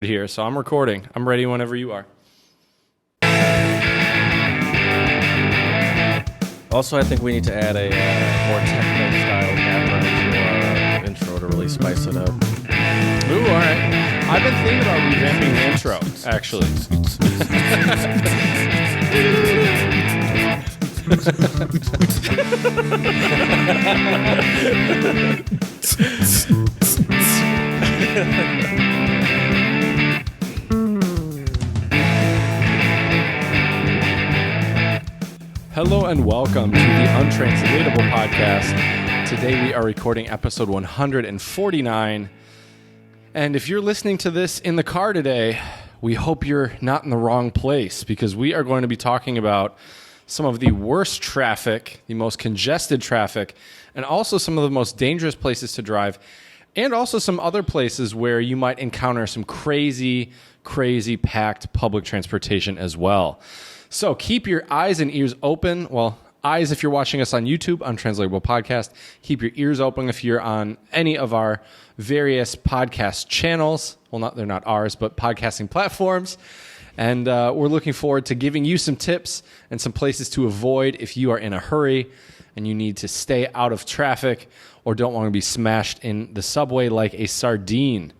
here, so I'm recording. I'm ready whenever you are. Also, I think we need to add a more techno-style background to our intro to really spice it up. Ooh, all right. I've been thinking about revamping the intro, actually. Hello and welcome to the Untranslatable Podcast. Today we are recording episode 149. And if you're listening to this in the car today, we hope you're not in the wrong place because we are going to be talking about some of the worst traffic, the most congested traffic, and also some of the most dangerous places to drive, and also some other places where you might encounter some crazy packed public transportation as well. So keep your eyes and ears open. Well, eyes if you're watching us on YouTube, Untranslatable Podcast. Keep your ears open if you're on any of our various podcast channels. Well, they're not ours, but podcasting platforms. And we're looking forward to giving you some tips and some places to avoid if you are in a hurry and you need to stay out of traffic or don't want to be smashed in the subway like a sardine.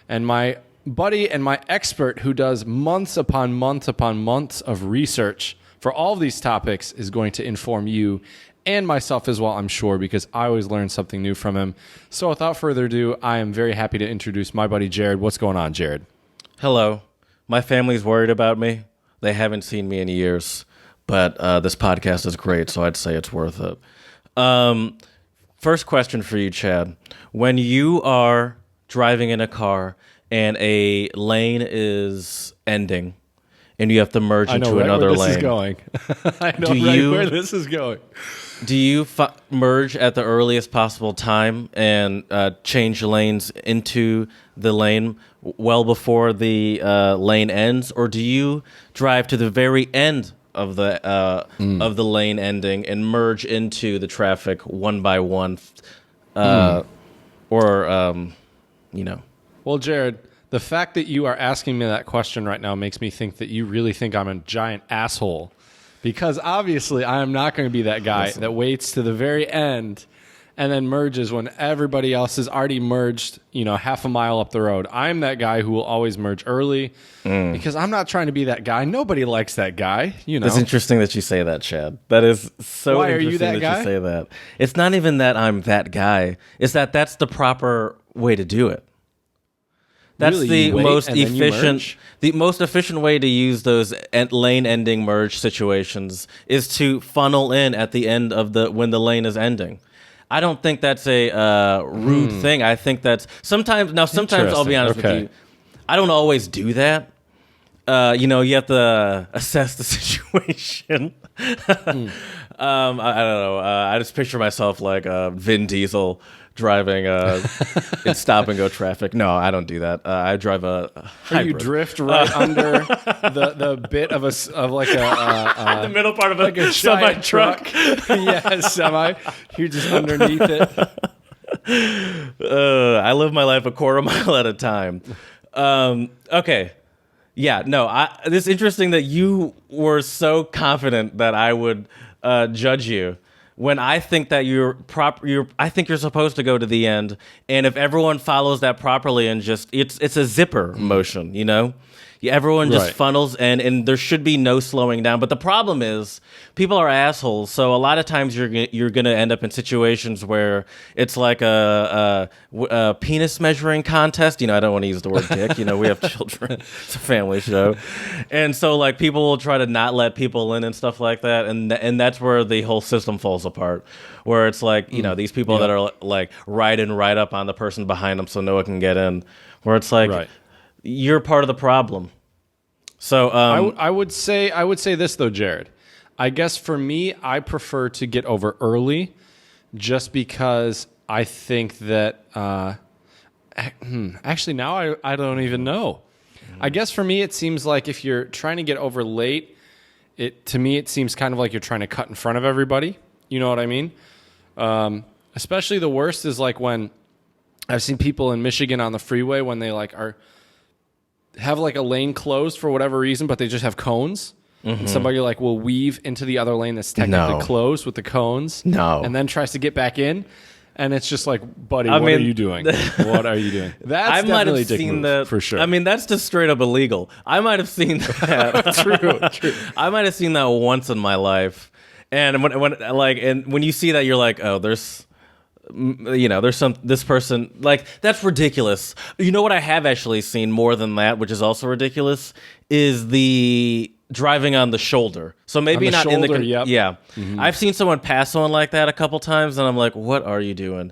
And my buddy and my expert who does months upon months of research for all of these topics is going to inform you and myself as well, I'm sure, because I always learn something new from him. So without further ado, I am very happy to introduce my buddy Jared. What's going on, Jared? Hello. My family's worried about me. They haven't seen me in years, but this podcast is great, so I'd say it's worth it. First question for you, Chad. When you are driving in a car and a lane is ending, and you have to merge into another lane. I know where this is going. Do you merge at the earliest possible time and change lanes into the lane well before the lane ends, or do you drive to the very end of the lane ending and merge into the traffic one by one, Well, Jared, the fact that you are asking me that question right now makes me think that you really think I'm a giant asshole. Because obviously I am not going to be that guy that waits to the very end and then merges when everybody else has already merged, half a mile up the road. I'm that guy who will always merge early because I'm not trying to be that guy. Nobody likes that guy, It's interesting that you say that, Chad. That is so Why, interesting are you that guy? You say that. It's not even that I'm that guy. It's that that's the proper way to do it. That's really? the most efficient way to use those lane ending merge situations is to funnel in at the end of when the lane is ending. I don't think that's a rude thing. I think that's sometimes I'll be honest with you. I don't always do that. You have to assess the situation. I don't know. I just picture myself like Vin Diesel driving in stop and go traffic. No, I don't do that. I drive a hybrid. Or you drift right under the bit of the middle part of a semi truck. Yeah, semi. You're just underneath it. I live my life a quarter mile at a time. Okay. Yeah, no, it's interesting that you were so confident that I would judge you when I think that I think you're supposed to go to the end, and if everyone follows that properly and it's a zipper motion, everyone just funnels and there should be no slowing down. But the problem is people are assholes, so a lot of times you're gonna end up in situations where it's like a penis measuring contest. I don't want to use the word dick. We have children. It's a family show, and so like people will try to not let people in and stuff like that, and that's where the whole system falls apart. Where it's like these people that are like riding right up on the person behind them so no one can get in. Where it's like. You're part of the problem. So I would say this though, Jared. I guess for me, I prefer to get over early, just because I think that. Actually, now I don't even know. I guess for me, it seems like if you're trying to get over late, to me it seems kind of like you're trying to cut in front of everybody. You know what I mean? Especially the worst is like when I've seen people in Michigan on the freeway when they like are have like a lane closed for whatever reason, but they just have cones. And somebody like will weave into the other lane that's technically closed with the cones. And then tries to get back in. And it's just like, buddy, what are you doing? What are you doing? That's definitely a dick move, for sure. I mean, that's just straight up illegal. I might have seen that. True. I might have seen that once in my life. And when you see that, you're like, oh, there's this person, like, that's ridiculous. You know what I have actually seen more than that, which is also ridiculous, is the driving on the shoulder. So maybe not in the yeah. I've seen someone pass someone like that a couple times, and I'm like, what are you doing?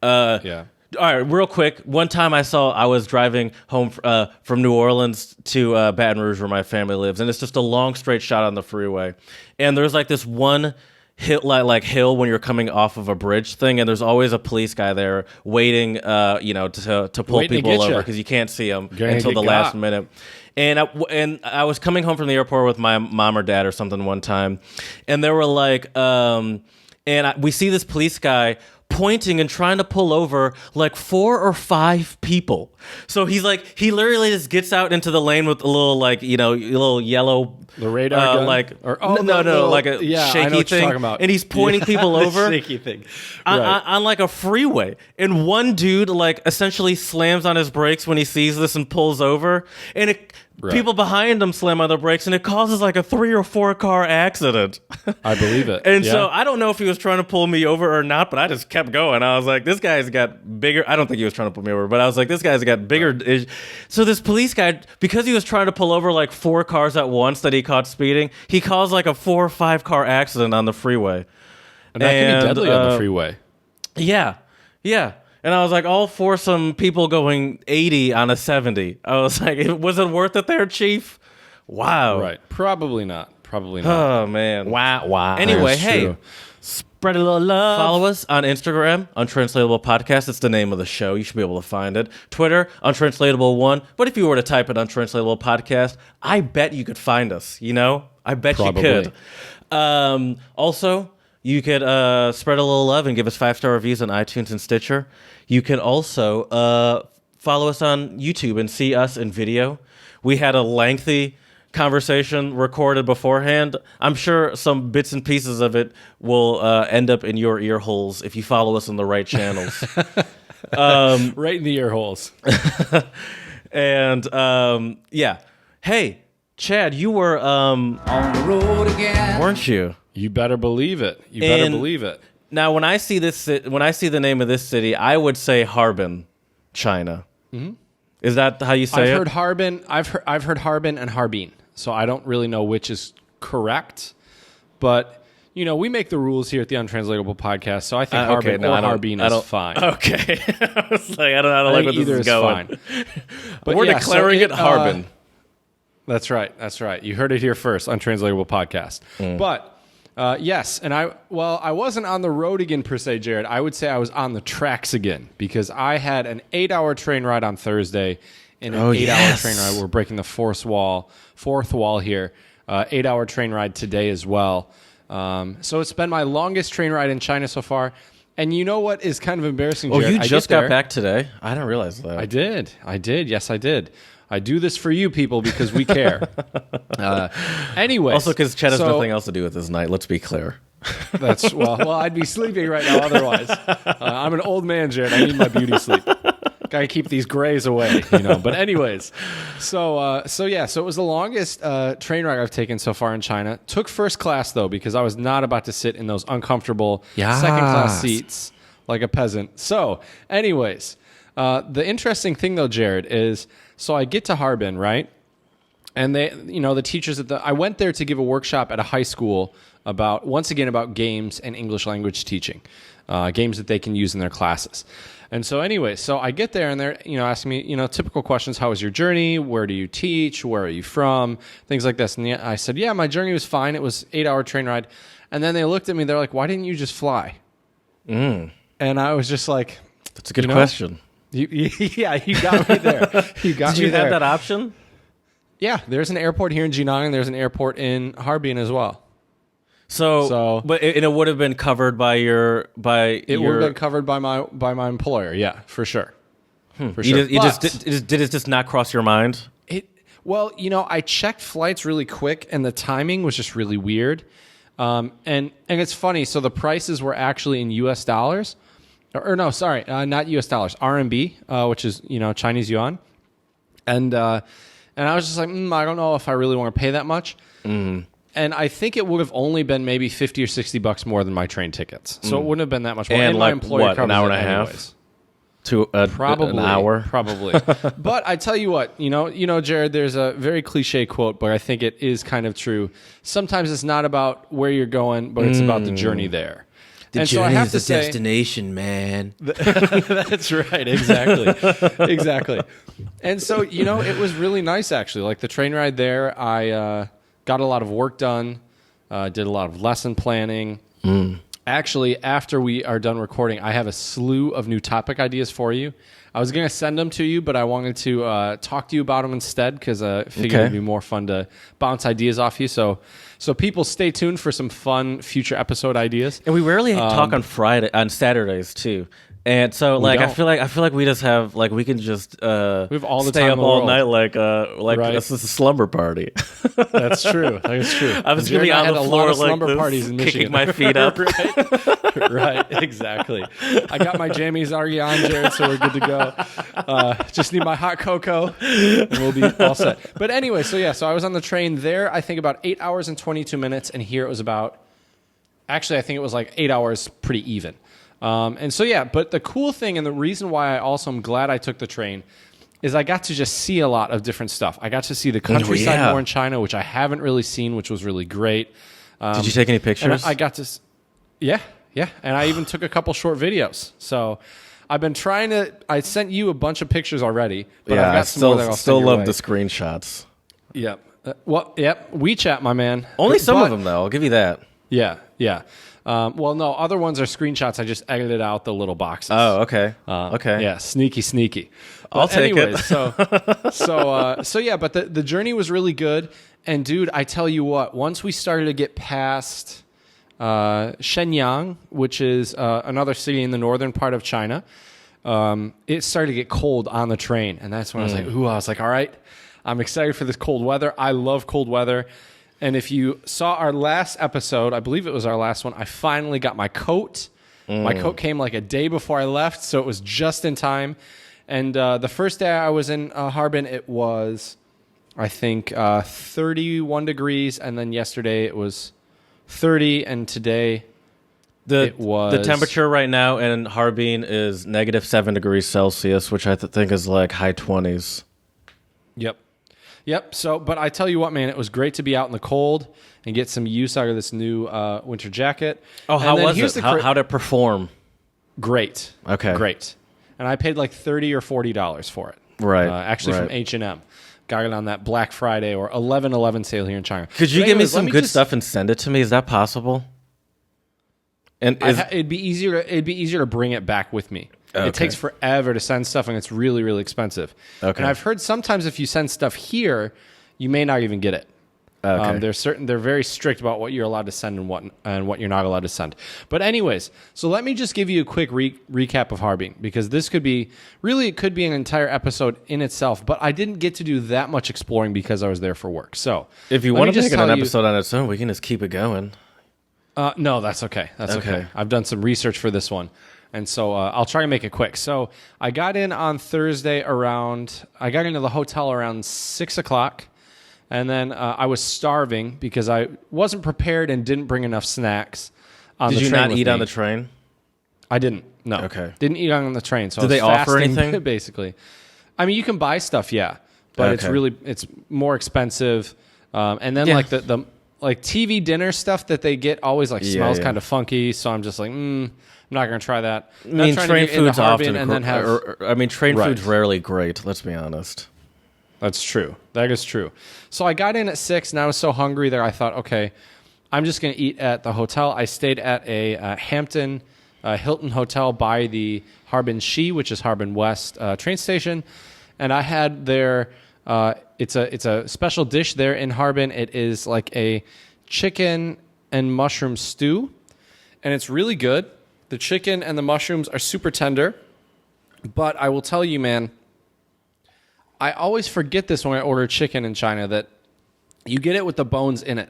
Yeah. All right, real quick. One time I was driving home from New Orleans to Baton Rouge, where my family lives, and it's just a long straight shot on the freeway. And there's like this one hill when you're coming off of a bridge thing, and there's always a police guy there waiting, to pull people over because you can't see them until the last minute. And I was coming home from the airport with my mom or dad or something one time, and they were like, we see this police guy pointing and trying to pull over like 4 or 5 people. So he literally just gets out into the lane with a little little yellow radar gun? like a shaky thing, and he's pointing people over shaky thing on like a freeway. And one dude like essentially slams on his brakes when he sees this and pulls over, and people behind him slam on their brakes, and it causes like a 3 or 4 car accident. I believe it. And so I don't know if he was trying to pull me over or not, but I just kept going. I was like, this guy's got bigger. I don't think he was trying to pull me over, but I was like, this guy's got bigger. Right. So this police guy, because he was trying to pull over like 4 cars at once that he caught speeding, he caused like a 4 or 5 car accident on the freeway. And that can be deadly on the freeway. Yeah. And I was like, all for some people going 80 on a 70. I was like, was it worth it there, Chief? Wow. Right. Probably not. Oh, man. Wow. Anyway, hey, spread a little love. Follow us on Instagram, Untranslatable Podcast. It's the name of the show. You should be able to find it. Twitter, Untranslatable1. But if you were to type in Untranslatable Podcast, I bet you could find us, I bet you could. Also, you could spread a little love and give us 5-star reviews on iTunes and Stitcher. You can also follow us on YouTube and see us in video. We had a lengthy conversation recorded beforehand. I'm sure some bits and pieces of it will end up in your ear holes if you follow us on the right channels. Right in the ear holes. And yeah. Hey, Chad, you were on the road again, weren't you? You better believe it. Better believe it. Now, when I see the name of this city, I would say Harbin, China. Mm-hmm. Is that how you say it? I've heard Harbin. I've heard Harbin and Harbin. So I don't really know which is correct, but we make the rules here at the Untranslatable Podcast. So I think Harbin or Harbin is fine. Okay, I was like, I don't like where this is going. Fine. But we're declaring it Harbin. That's right. You heard it here first, Untranslatable Podcast. But. Yes, and I wasn't on the road again per se, Jared. I would say I was on the tracks again because I had an 8-hour train ride on Thursday and an 8-hour train ride. We're breaking the fourth wall here. 8-hour train ride today as well. So it's been my longest train ride in China so far. And you know what is kind of embarrassing, Jared? Oh, you just got back today? I didn't realize that. I did. Yes, I did. I do this for you people because we care. Anyway, also because Chad has nothing else to do with this night. Let's be clear. That's well, I'd be sleeping right now otherwise. I'm an old man, Jared. I need my beauty sleep. Gotta keep these grays away, But anyways, so it was the longest train ride I've taken so far in China. Took first class though because I was not about to sit in those uncomfortable second class seats like a peasant. So, anyways, the interesting thing though, Jared, is. So I get to Harbin, right? And they, the teachers I went there to give a workshop at a high school about games and English language teaching, games that they can use in their classes. And so anyway, I get there and they're, asking me, typical questions. How was your journey? Where do you teach? Where are you from? Things like this. And I said, yeah, my journey was fine. It was 8-hour train ride. And then they looked at me. They're like, why didn't you just fly? And I was just like, that's a good question. You got me there. Did you have that option? Yeah, there's an airport here in Jinan, and there's an airport in Harbin as well. But it would have been covered by It would have been covered by my employer. Yeah, for sure. For sure. Did it just not cross your mind? Well, I checked flights really quick, and the timing was just really weird. And it's funny. So the prices were actually in U.S. dollars, or no, sorry, not U.S. dollars, RMB, which is Chinese yuan. And I was just like, I don't know if I really want to pay that much. And I think it would have only been maybe $50 or $60 more than my train tickets. So it wouldn't have been that much more. And my like employer what, an hour and a half? Anyways. To Probably an hour? Probably. But I tell you what, Jared, there's a very cliche quote, but I think it is kind of true. Sometimes it's not about where you're going, but it's about the journey there. The journey is the destination, man. That's right. Exactly. And so, it was really nice, actually. Like the train ride there, I got a lot of work done, did a lot of lesson planning. Actually, after we are done recording, I have a slew of new topic ideas for you. I was going to send them to you, but I wanted to talk to you about them instead because I figured it'd be more fun to bounce ideas off you. So people stay tuned for some fun future episode ideas. And we rarely talk on Saturdays too. And so I feel like we just have we can just we have all the stay time up in the all world. night Right. This is a slumber party. That's true. I was Jared going to be and I on had the a floor lot of like slumber this, parties in kicking Michigan. my feet up. Right, exactly. I got my jammies already on, Jared, so we're good to go. Just need my hot cocoa, and we'll be all set. But anyway, so I was on the train there, I think about 8 hours and 22 minutes, and here it was I think it was like 8 hours pretty even. But the cool thing and the reason why I also am glad I took the train is I got to just see a lot of different stuff. I got to see the countryside more in China, which I haven't really seen, which was really great. Did you take any pictures? I got to... Yeah. And I even took a couple short videos. So I've been trying to... I sent you a bunch of pictures already, but I've got some more that I'll still send your love way. the screenshots. Yep. WeChat, my man. Only some of them, though. I'll give you that. Yeah. No, other ones are screenshots. I just edited out the little boxes. Oh, okay. Okay. Yeah, sneaky. I'll take it. But the journey was really good. And dude, I tell you what, once we started to get past Shenyang, which is another city in the northern part of China, it started to get cold on the train. And that's when I was like, all right, I'm excited for this cold weather. I love cold weather. And if you saw our last episode, I believe it was our last one, I finally got my coat. My coat came like a day before I left, so it was just in time. And the first day I was in Harbin, it was, I think, 31 degrees. And then yesterday it was 30. And today it was... The temperature right now in Harbin is -7 degrees Celsius, which I think is like high 20s. Yep. So, but I tell you what, man, it was great to be out in the cold and get some use out of this new winter jacket. Oh, how was it? How did it perform? Great. Okay. Great. And I paid like $30 or $40 for it. Right. Actually from H&M. Got it on that Black Friday or 11/11 sale here in China. Could you give me some good stuff and send it to me? Is that possible? And it'd be easier to bring it back with me. Okay. It takes forever to send stuff, and it's really, really expensive. Okay. And I've heard sometimes if you send stuff here, you may not even get it. Okay. They're very strict about what you're allowed to send and what you're not allowed to send. But anyways, so let me just give you a quick recap of Harbin, because this could be an entire episode in itself, but I didn't get to do that much exploring because I was there for work. So if you want to make an episode on its own, we can just keep it going. No, that's okay. That's okay. I've done some research for this one. And so I'll try and make it quick. So I got in on Thursday I got into the hotel around 6 o'clock. And then I was starving because I wasn't prepared and didn't bring enough snacks on the train. Did you not eat on the train? I didn't. No. Okay. Didn't eat on the train. So Did they offer anything? Basically. I mean, you can buy stuff, yeah. But it's more expensive. And then like the like TV dinner stuff that they get always smells kind of funky. So I'm just like, I'm not going to try that. I mean, train food's often, train Right. food's rarely great. Let's be honest. That's true. That is true. So I got in at 6, and I was so hungry that I thought, okay, I'm just going to eat at the hotel. I stayed at a Hampton Hilton hotel by the Harbin Shi, which is Harbin West train station, and I had their it's a special dish there in Harbin. It is like a chicken and mushroom stew, and it's really good. The chicken and the mushrooms are super tender, but I will tell you, man, I always forget this when I order chicken in China, that you get it with the bones in it.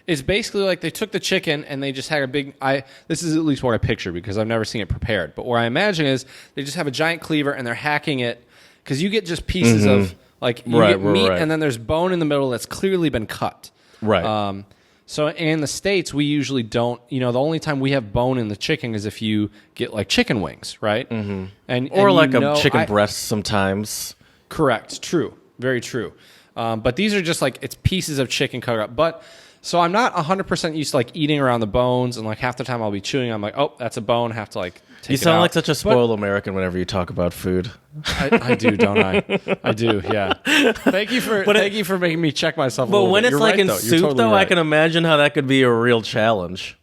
It's basically like they took the chicken and they just had a big. This is at least what I picture because I've never seen it prepared. But what I imagine is they just have a giant cleaver and they're hacking it, because you get just pieces of get meat and then there's bone in the middle that's clearly been cut. Right. So in the States, we usually don't. The only time we have bone in the chicken is if you get like chicken wings, right? Mm-hmm. Or like a chicken breast sometimes. Correct. True. Very true. But these are just like, it's pieces of chicken cut up. But so I'm not 100% used to like eating around the bones, and like half the time I'll be chewing. I'm like, oh, that's a bone. I have to like take You sound like such a spoiled American whenever you talk about food. I do, don't I? I do. Yeah. Thank you for making me check myself. But when bit. it's You're like right, in though. soup, totally though, right. I can imagine how that could be a real challenge.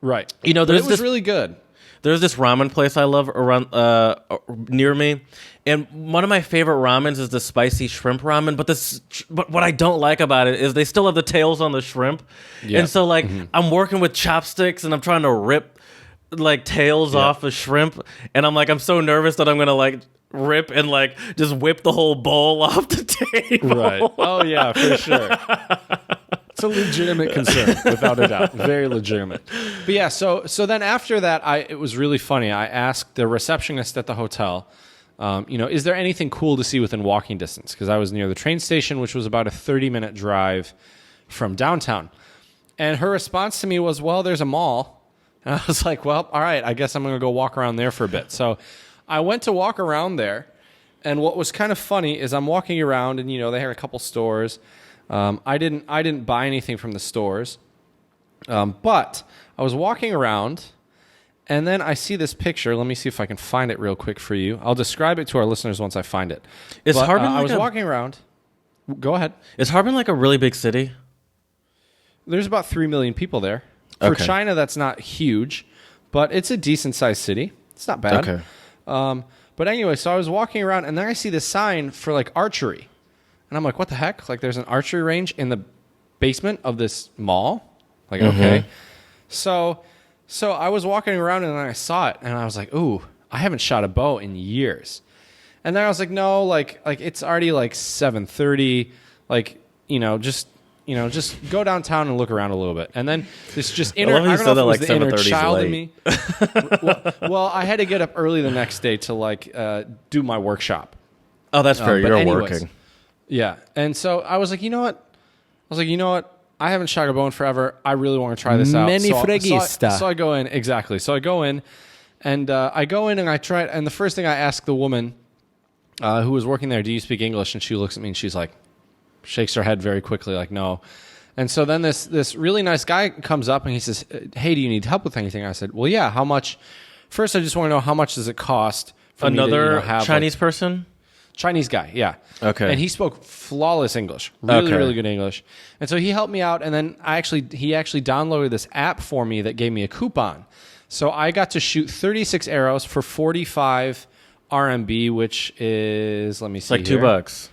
Right. There's it was really good. There's this ramen place I love around near me, and one of my favorite ramens is the spicy shrimp ramen. But what I don't like about it is they still have the tails on the shrimp, and so like I'm working with chopsticks and I'm trying to rip like tails off a shrimp, and I'm so nervous that I'm gonna like rip and like just whip the whole bowl off the table. Right. Oh yeah, for sure. It's a legitimate concern, without a doubt. Very legitimate. But yeah, so then after that, it was really funny. I asked the receptionist at the hotel, is there anything cool to see within walking distance? Because I was near the train station, which was about a 30-minute drive from downtown. And her response to me was, well, there's a mall. And I was like, well, all right, I guess I'm going to go walk around there for a bit. So I went to walk around there. And what was kind of funny is I'm walking around, and, they had a couple stores. I didn't buy anything from the stores, but I was walking around, and then I see this picture. Let me see if I can find it real quick for you. I'll describe it to our listeners once I find it. Harbin? I was walking around. Go ahead. Is Harbin like a really big city? There's about 3 million people there. For China, that's not huge, but it's a decent-sized city. It's not bad. Okay. But anyway, so I was walking around, and then I see this sign for like archery. And I'm like, what the heck? Like, there's an archery range in the basement of this mall? Like, okay. So I was walking around, and then I saw it, and I was like, ooh, I haven't shot a bow in years. And then I was like, no, like it's already like 7:30. Like, just go downtown and look around a little bit. And then this just inner, I don't know if it was the inner child in me. well, I had to get up early the next day to like do my workshop. Oh, that's fair. You're working. Yeah. And so I was like, you know what? I haven't shot a bow in forever. I really want to try this out. So I go in. Exactly. So I go in, and I try it. And the first thing I ask the woman who was working there, do you speak English? And she looks at me and she's like, shakes her head very quickly, like, no. And so then this really nice guy comes up and he says, hey, do you need help with anything? I said, well, yeah, how much? First, I just want to know how much does it cost for another me to, have Chinese person? Chinese guy, yeah. Okay. And he spoke flawless English, really good English. And so he helped me out, and then he actually downloaded this app for me that gave me a coupon. So I got to shoot 36 arrows for 45 RMB, which is, let me see, it's like $2.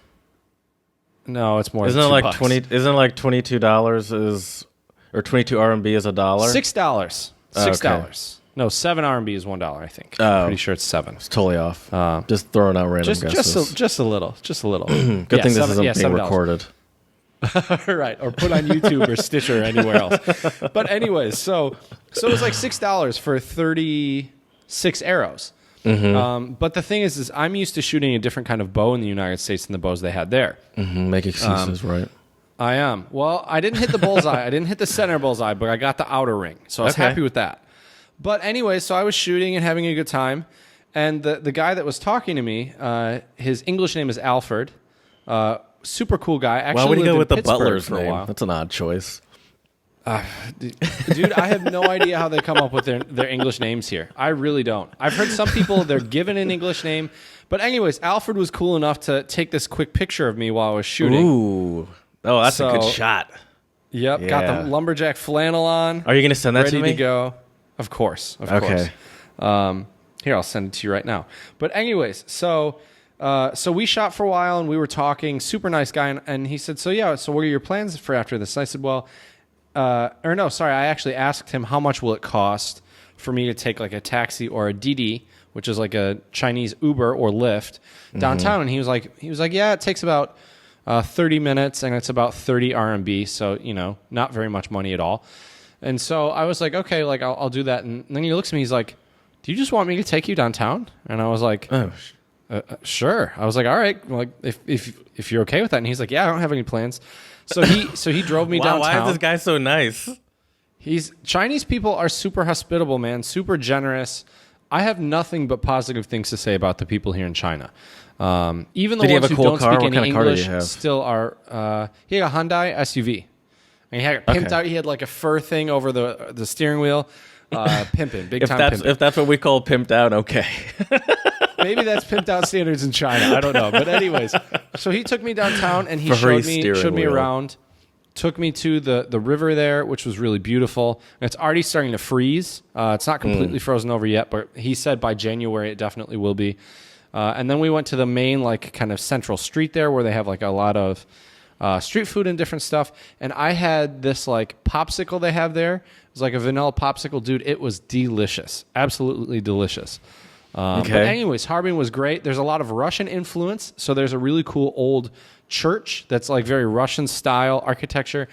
No, it's more. Isn't than it like $2. Isn't it like $22 or 22 RMB is $1? $6. $6. No, 7 RMB is $1. I think. I'm pretty sure it's 7. It's totally off. Just throwing out random guesses. Just a little. Good thing this isn't being recorded. Right, or put on YouTube or Stitcher or anywhere else. But anyways, so it was like $6 for 36 arrows. But the thing is I'm used to shooting a different kind of bow in the United States than the bows they had there. Make excuses, right? I am. Well, I didn't hit the bullseye. I didn't hit the center bullseye, but I got the outer ring. So I was happy with that. But anyway, so I was shooting and having a good time. And the guy that was talking to me, his English name is Alfred. Super cool guy. Actually, why would you go with the Pittsburgh butler's for a name? while. That's an odd choice. Dude, I have no idea how they come up with their English names here. I really don't. I've heard some people, they're given an English name. But anyways, Alfred was cool enough to take this quick picture of me while I was shooting. Ooh. Oh, that's a good shot. Yep, Yeah. got the lumberjack flannel on. Are you going to send that to me? Ready to go. Of course. Okay. Here, I'll send it to you right now. But anyways, so we shot for a while, and we were talking. Super nice guy. And he said, so what are your plans for after this? And I said, well... I actually asked him how much will it cost for me to take like a taxi or a Didi, which is like a Chinese Uber or Lyft downtown. And he was like, yeah, it takes about 30 minutes and it's about 30 RMB. So, not very much money at all. And so I was like, okay, like I'll do that. And then he looks at me, he's like, do you just want me to take you downtown? And I was like, sure. I was like, all right, like if you're okay with that. And he's like, yeah, I don't have any plans. So he drove me downtown. Why is this guy so nice? Chinese people are super hospitable, man, super generous. I have nothing but positive things to say about the people here in China. Even the ones who don't speak any English still are. He had a Hyundai SUV. And he had it pimped out. He had like a fur thing over the steering wheel. Pimping, big time pimping. If that's what we call pimped out, okay. Maybe that's pimped out standards in China. I don't know. But anyways, so he took me downtown and he showed me around. Took me to the river there, which was really beautiful. And it's already starting to freeze. It's not completely frozen over yet, but he said by January it definitely will be. And then we went to the main like kind of central street there where they have like a lot of street food and different stuff. And I had this like popsicle they have there. It was like a vanilla popsicle. Dude, it was delicious. Absolutely delicious. But anyways, Harbin was great. There's a lot of Russian influence. So there's a really cool old church that's like very Russian style architecture.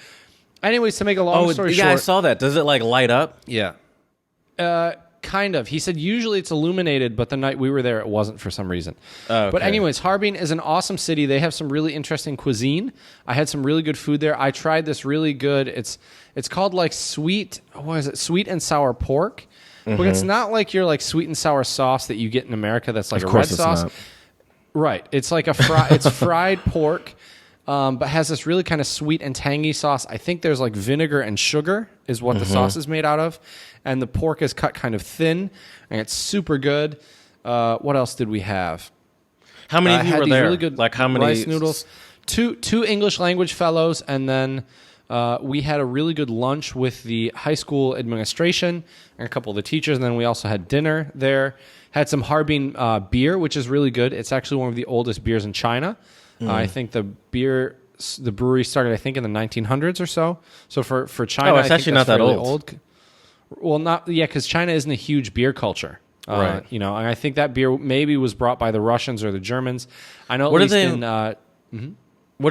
Anyways, to make a long story short. Yeah, I saw that. Does it like light up? Yeah. Kind of. He said usually it's illuminated, but the night we were there, it wasn't for some reason. Okay. But anyways, Harbin is an awesome city. They have some really interesting cuisine. I had some really good food there. I tried this really good. It's called like sweet and sour pork. But it's not like your like sweet and sour sauce that you get in America that's like a red sauce. Not. Right. It's like it's fried pork, but has this really kind of sweet and tangy sauce. I think there's like vinegar and sugar is what the sauce is made out of. And the pork is cut kind of thin, and it's super good. What else did we have? How many of you were there? Really good like how many rice noodles? Two English language fellows, and then we had a really good lunch with the high school administration and a couple of the teachers. And then we also had dinner there. Had some Harbin beer, which is really good. It's actually one of the oldest beers in China. I think the brewery started, I think, in the 1900s or so. So for China, it's actually not that old. Well, because China isn't a huge beer culture. Right. And I think that beer maybe was brought by the Russians or the Germans. I know what do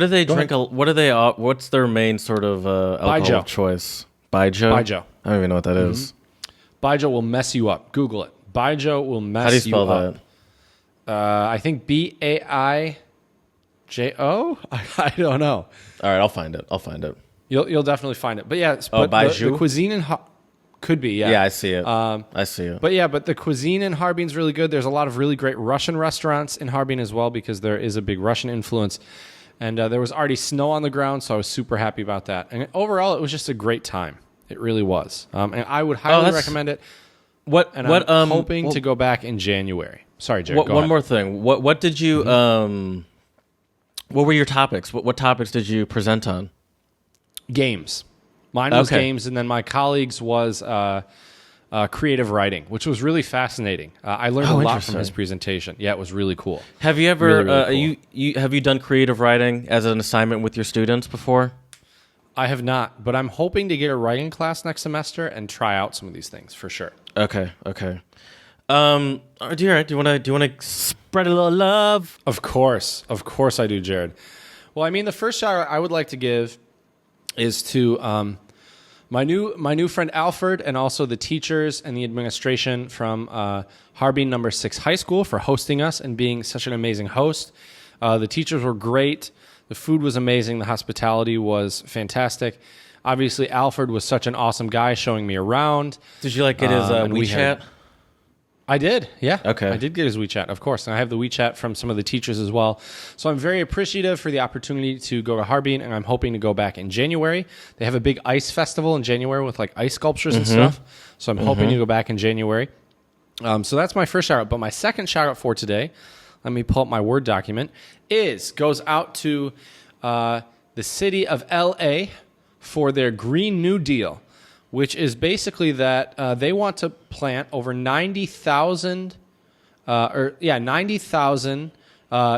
they drink? What's their main sort of alcohol of choice? Baijiu? Baijiu. I don't even know what that is. Baijiu will mess you up. Google it. Baijiu will mess you up. How do you spell that? I think Baijo? I don't know. All right, I'll find it. You'll definitely find it. But yeah, Baijiu? The cuisine could be, yeah. Yeah, I see it. I see it. But the cuisine in Harbin's really good. There's a lot of really great Russian restaurants in Harbin as well because there is a big Russian influence. And there was already snow on the ground, so I was super happy about that. And overall, it was just a great time. It really was. And I would highly recommend it. I'm hoping to go back in January. Sorry, Jared. One more thing. What did you? What were your topics? What topics did you present on? Games. Mine was games, and then my colleagues was creative writing, which was really fascinating. I learned a lot from his presentation. Yeah, it was really cool. Have you ever really cool. Have you done creative writing as an assignment with your students before? I have not, but I'm hoping to get a writing class next semester and try out some of these things for sure. Okay. Do you want to spread a little love? Of course I do, Jared. Well, I mean, the first shout out I would like to give is to my new friend Alfred, and also the teachers and the administration from Harbin No. 6 High School for hosting us and being such an amazing host. The teachers were great. The food was amazing. The hospitality was fantastic. Obviously, Alfred was such an awesome guy showing me around. Did you get his WeChat? I did, yeah. Okay. I did get his WeChat, of course. And I have the WeChat from some of the teachers as well. So I'm very appreciative for the opportunity to go to Harbin, and I'm hoping to go back in January. They have a big ice festival in January with like ice sculptures and stuff. So I'm hoping to go back in January. So that's my first shout out. But my second shout out for today, let me pull up my Word document, goes out to the city of LA for their Green New Deal, which is basically that they want to plant over 90,000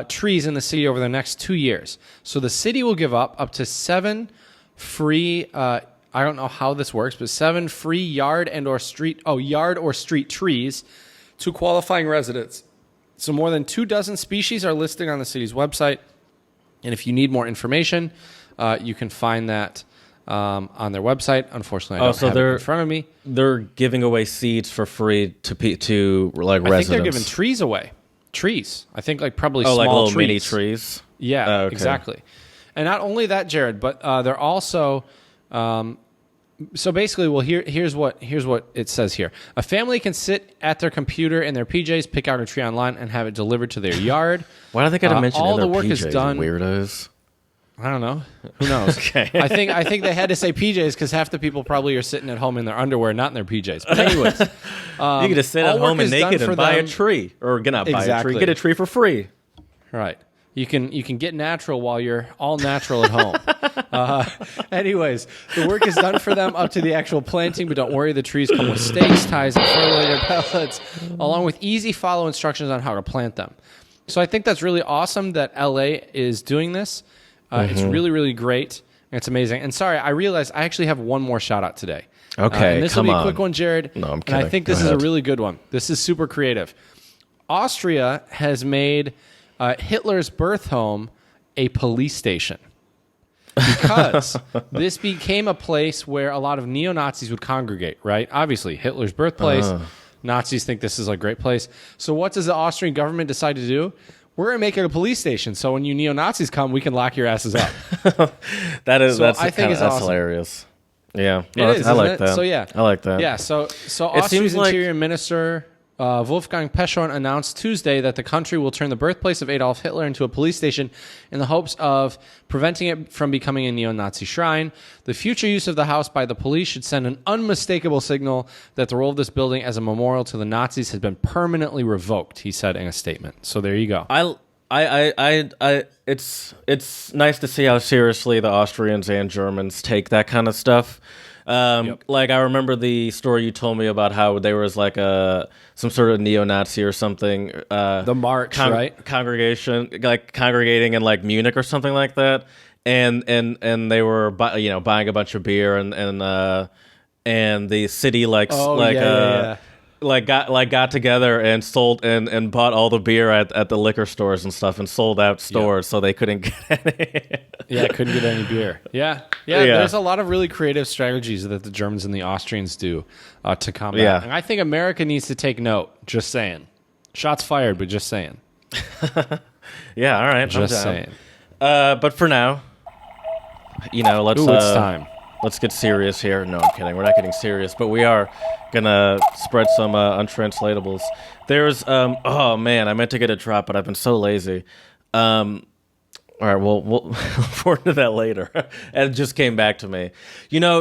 trees in the city over the next 2 years. So the city will give up to 7 free, I don't know how this works, but 7 free yard or street trees to qualifying residents. So more than 24 species are listed on the city's website. And if you need more information, you can find that on their website. Unfortunately, I don't have it in front of me. They're giving away seeds for free to residents. I think they're giving trees away. Trees. I think probably small like little trees. mini trees. Yeah, exactly. And not only that, Jared, but they're also... so basically, here's what it says here. A family can sit at their computer in their PJs, pick out a tree online, and have it delivered to their yard. Why do they got to mention all in their the work PJs, is done? Weirdos. I don't know. Who knows? Okay. I think they had to say PJs because half the people probably are sitting at home in their underwear, not in their PJs. But anyways, you can just sit at home and naked and buy a tree, or not buy a tree, get a tree for free. Right. You can get natural while you're all natural at home. Anyways, the work is done for them up to the actual planting, but don't worry, the trees come with stakes, ties, and fertilizer pellets, along with easy follow instructions on how to plant them. So I think that's really awesome that LA is doing this. It's really, really great. It's amazing. And sorry, I realized I actually have one more shout out today. Okay, and this will be a quick one, Jared. No, I'm kidding. And I think this is a really good one. This is super creative. Austria has made Hitler's birth home a police station because this became a place where a lot of neo-Nazis would congregate, right? Obviously, Hitler's birthplace. Nazis think this is a great place. So what does the Austrian government decide to do? We're going to make it a police station, so when you neo-Nazis come, we can lock your asses up. That's awesome. hilarious. Yeah, I like that. So yeah, I like that. Yeah, so Austria's Interior Minister Wolfgang Peschorn announced Tuesday that the country will turn the birthplace of Adolf Hitler into a police station in the hopes of preventing it from becoming a neo-Nazi shrine. The future use of the house by the police should send an unmistakable signal that the role of this building as a memorial to the Nazis has been permanently revoked, he said in a statement. So there you go. It's nice to see how seriously the Austrians and Germans take that kind of stuff. Like I remember the story you told me about how there was like some sort of neo-Nazi or something. The march, right? Congregating in like Munich or something like that, and they were buying a bunch of beer and the city got together and sold and bought all the beer at the liquor stores and stuff and sold out stores so they couldn't get any. Couldn't get any beer. Yeah. There's a lot of really creative strategies that the Germans and the Austrians do to combat. Yeah. And I think America needs to take note. Just saying. Shots fired, but just saying. Yeah, all right. Just saying. But for now, let's... Ooh, it's time. Let's get serious here. No, I'm kidding. We're not getting serious, but we are gonna spread some untranslatables. There's oh man, I meant to get a drop, but I've been so lazy. All right, we'll forward to that later. And it just came back to me.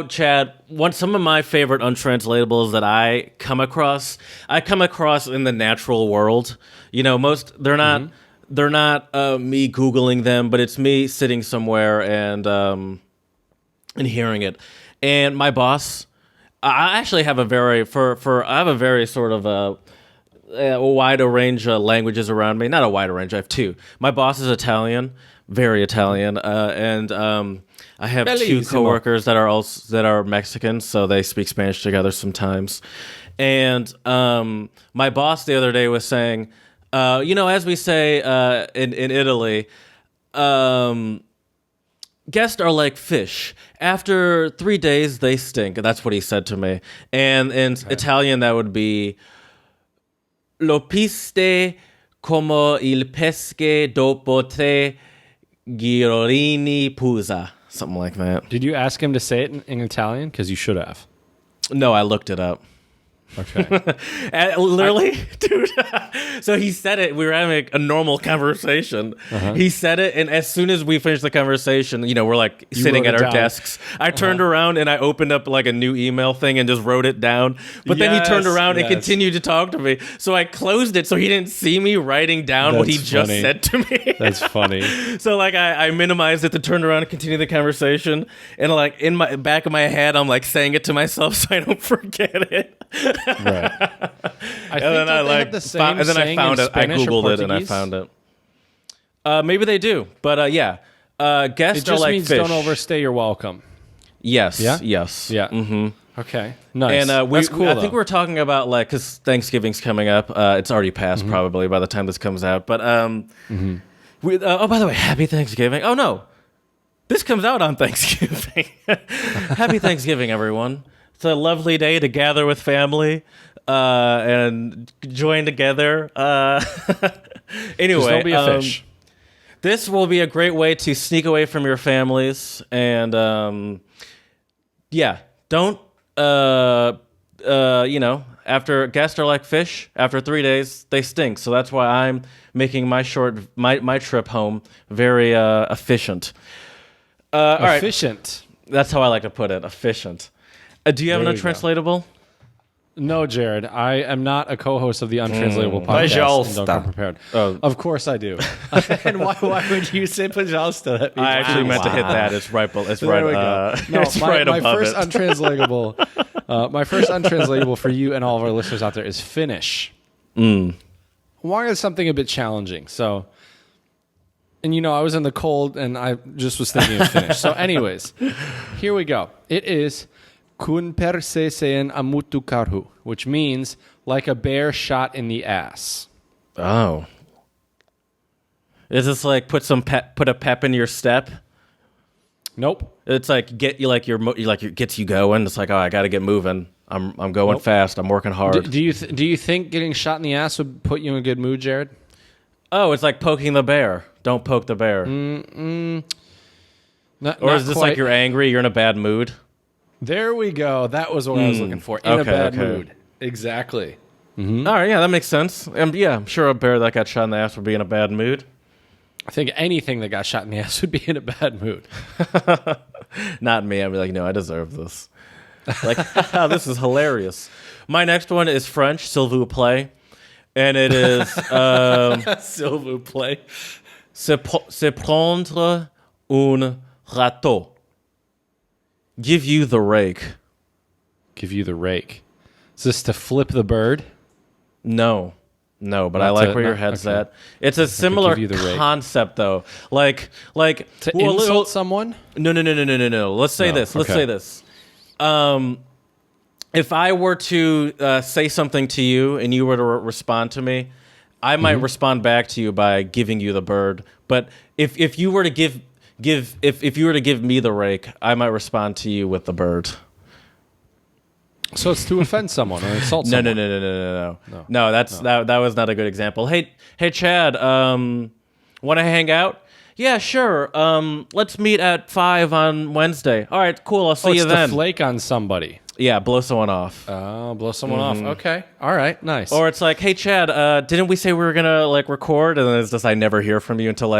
Chad, some of my favorite untranslatables that I come across in the natural world. They're not me Googling them, but it's me sitting somewhere and hearing it. And my boss, I actually have a very sort of a wider range of languages around me. Not a wider range, I have two. My boss is Italian, very Italian, and I have two coworkers that are Mexican, so they speak Spanish together sometimes. And my boss the other day was saying, as we say in Italy, guests are like fish. After 3 days, they stink. That's what he said to me. And in Italian, that would be lo piste come il pesce dopo tre girorini pusa. Something like that. Did you ask him to say it in Italian? Because you should have. No, I looked it up. Okay. Literally, dude. So he said it. We were having a normal conversation. He said it, and as soon as we finished the conversation, we're like sitting at our desks. I turned around and I opened up like a new email thing and just wrote it down. But then he turned around and continued to talk to me. So I closed it so he didn't see me writing down what he just said to me. That's funny. So like I minimized it to turn around and continue the conversation, and like in my back of my head, I'm like saying it to myself so I don't forget it. Right. I found it. I googled it and I found it. Maybe they do, but guests it just are like means fish. Don't overstay your welcome. Yes. Yeah. Yes. Yeah. Mm-hmm. Okay, nice. And That's cool, I think we're talking about like because Thanksgiving's coming up. It's already passed probably by the time this comes out. But oh, by the way, happy Thanksgiving. Oh no, this comes out on Thanksgiving. Happy Thanksgiving, everyone. It's a lovely day to gather with family and join together. Anyway, Just don't be a fish. This will be a great way to sneak away from your families and don't after guests are like fish, after 3 days they stink. So that's why I'm making my trip home very efficient. Efficient. All right. That's how I like to put it. Efficient. Do you have an untranslatable? No, Jared. I am not a co-host of the Untranslatable podcast. And don't come prepared. Oh. Of course I do. And why would you say pajasta? I actually meant to hit that. It's right. It's right. It's right my above first it. untranslatable. My first untranslatable for you and all of our listeners out there is Finnish. I wanted something a bit challenging. So, and I was in the cold and I just was thinking of Finnish. So, anyways, here we go. It is kun perseeseen ammuttu karhu, which means like a bear shot in the ass. Oh. Is this like put a pep in your step? Nope. It's like gets you going. It's like, oh, I got to get moving. I'm going fast. I'm working hard. Do you think getting shot in the ass would put you in a good mood, Jared? Oh, it's like poking the bear. Don't poke the bear. Or is this like you're angry? You're in a bad mood? There we go. That was what I was looking for. In a bad mood. Exactly. Mm-hmm. All right, yeah, that makes sense. I'm sure a bear that got shot in the ass would be in a bad mood. I think anything that got shot in the ass would be in a bad mood. Not me. I'd be like, no, I deserve this. Like, this is hilarious. My next one is French, s'il vous plaît. And it is... s'il vous plaît. C'est prendre un râteau. Give you the rake. Give you the rake. Is this to flip the bird? No, but I like where your head's at. It's a similar concept, though. Like to insult someone? No. Let's say this. Let's say this. If I were to say something to you and you were to respond to me, I might respond back to you by giving you the bird. But if you were to give me the rake, I might respond to you with the bird. So it's to offend someone or insult someone. No. That was not a good example. Hey, Chad, want to hang out? Yeah, sure. Let's meet at 5 on Wednesday. All right, cool. I'll see you then. It's to flake on somebody. Yeah, blow someone off. Oh, blow someone off. Okay. All right. Nice. Or it's like, hey, Chad, didn't we say we were gonna record? And then it's just I never hear from you until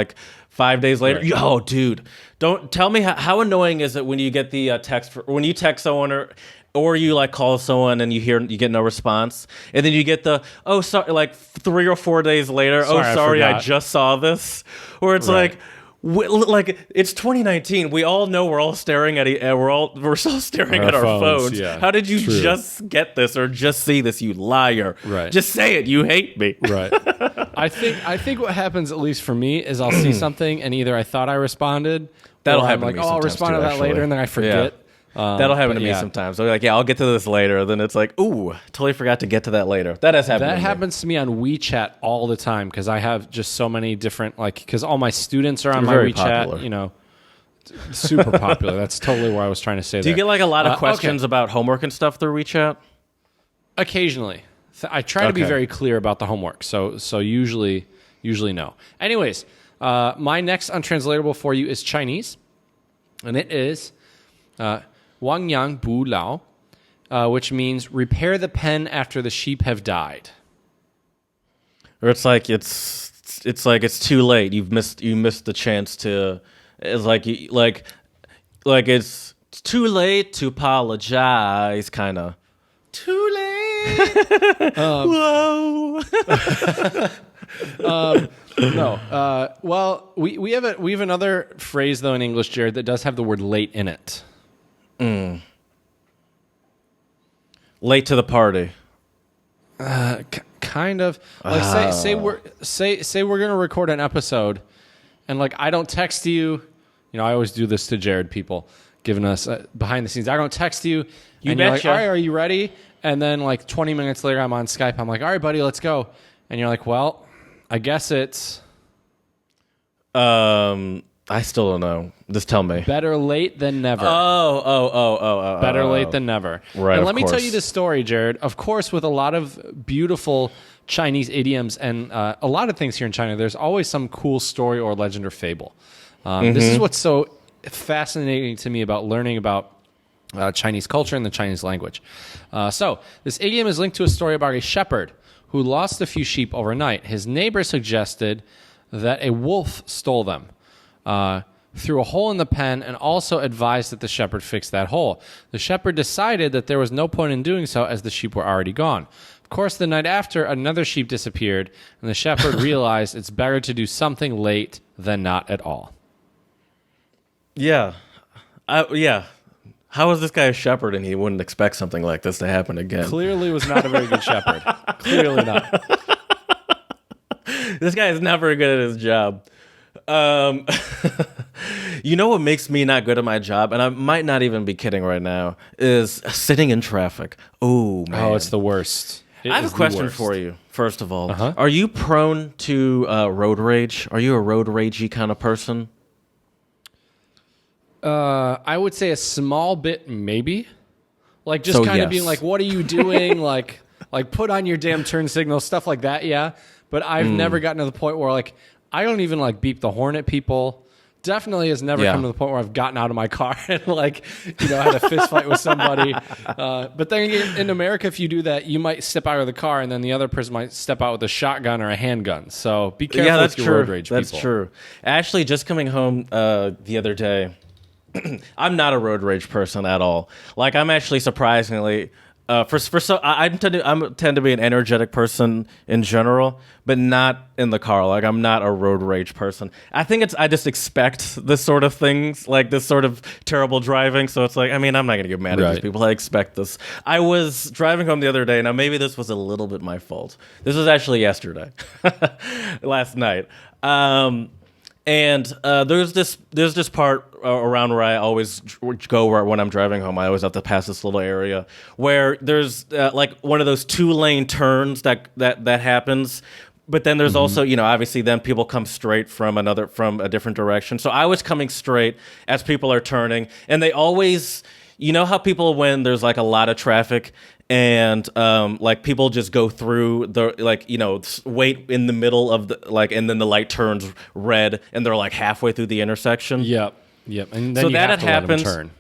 5 days later. Right. Yo, dude, don't tell me how annoying is it when you get the text when you text someone or you call someone and you get no response, and then you get the 3 or 4 days later. Sorry, I just saw this. Or it's it's 2019. We all know we're all staring at we're still staring at our phones. Yeah. How did you just get this or just see this, you liar? Right. Just say it. You hate me. Right. I think what happens, at least for me, is I'll see something and either I thought I responded. That'll happen. I'm I'll respond to that later, and then I forget. Yeah. That'll happen to me sometimes. I'll be I'll get to this later. Then it's ooh, totally forgot to get to that later. That has happened. That happens to me on WeChat all the time because I have just so many different because all my students are on my WeChat. Popular. Super popular. That's totally where I was trying to say. Do you get a lot of questions about homework and stuff through WeChat? Occasionally, I try to be very clear about the homework. So usually no. Anyways, my next untranslatable for you is Chinese, and it is. Wang Yang Bu Lao, which means repair the pen after the sheep have died. Or it's it's too late. You missed the chance to. It's it's too late to apologize, kind of. Too late. Whoa. No. Well, we have another phrase though in English, Jared, that does have the word late in it. Late to the party. Kind of. Say we're gonna record an episode, and I don't text you, I always do this to Jared people, giving us behind the scenes. I don't text you. You and you're like, betcha. all right, are you ready? And then like 20 minutes later, I'm on Skype. I'm like, all right, buddy, let's go. And you're like, well, I guess it's I still don't know. Just tell me. better late than never. Better late than never. Right, And of let me tell course. you this story, Jared. Of course, with a lot of beautiful Chinese idioms and a lot of things here in China, there's always some cool story or legend or fable. This is what's so fascinating to me about learning about Chinese culture and the Chinese language. So this idiom is linked to a story about a shepherd who lost a few sheep overnight. His neighbor suggested that a wolf stole them through a hole in the pen and also advised that the shepherd fix that hole. The shepherd decided that there was no point in doing so as the sheep were already gone. Of course, the night after, another sheep disappeared, and the shepherd realized it's better to do something late than not at all. Yeah. Yeah. How is this guy a shepherd and he wouldn't expect something like this to happen again? Clearly was not a very good shepherd. Clearly not. This guy is not very good at his job. You know what makes me not good at my job, and I might not even be kidding right now, is sitting in traffic. Oh, man. Oh, it's the worst. I have a question for you, first of all. Are you prone to road rage? Are you a road ragey kind of person? I would say a small bit, maybe. Like just So, kind of yes. being like, "What are you doing?" like put on your damn turn signal, stuff like that. Yeah, but I've never gotten to the point where like I don't even like beep the horn at people. Definitely has never come to the point where I've gotten out of my car and like had a fist fight with somebody. But then again, in America, if you do that, you might step out of the car and then the other person might step out with a shotgun or a handgun. So be careful That's with your true. road rage. That's people. true. Actually, just coming home the other day, I'm not a road rage person at all. Like I'm actually surprisingly I tend to be an energetic person in general, but not in the car. Like I'm not a road rage person. I think I just expect this sort of things, like this sort of terrible driving. So it's like, I mean, I'm not gonna get mad at these people. I expect this. I was driving home the other day. Now maybe this was a little bit my fault. This was actually yesterday, last night. And there's this part around where I always go when I'm driving home. I always have to pass this little area where there's like one of those 2-lane turns that happens. But then there's also, obviously then people come straight from a different direction. So I was coming straight as people are turning, and they always, how people, when there's like a lot of traffic and like people just go through the wait in the middle of the and then the light turns red and they're like halfway through the intersection. Yep. And then So you that have had to let them happened. turn.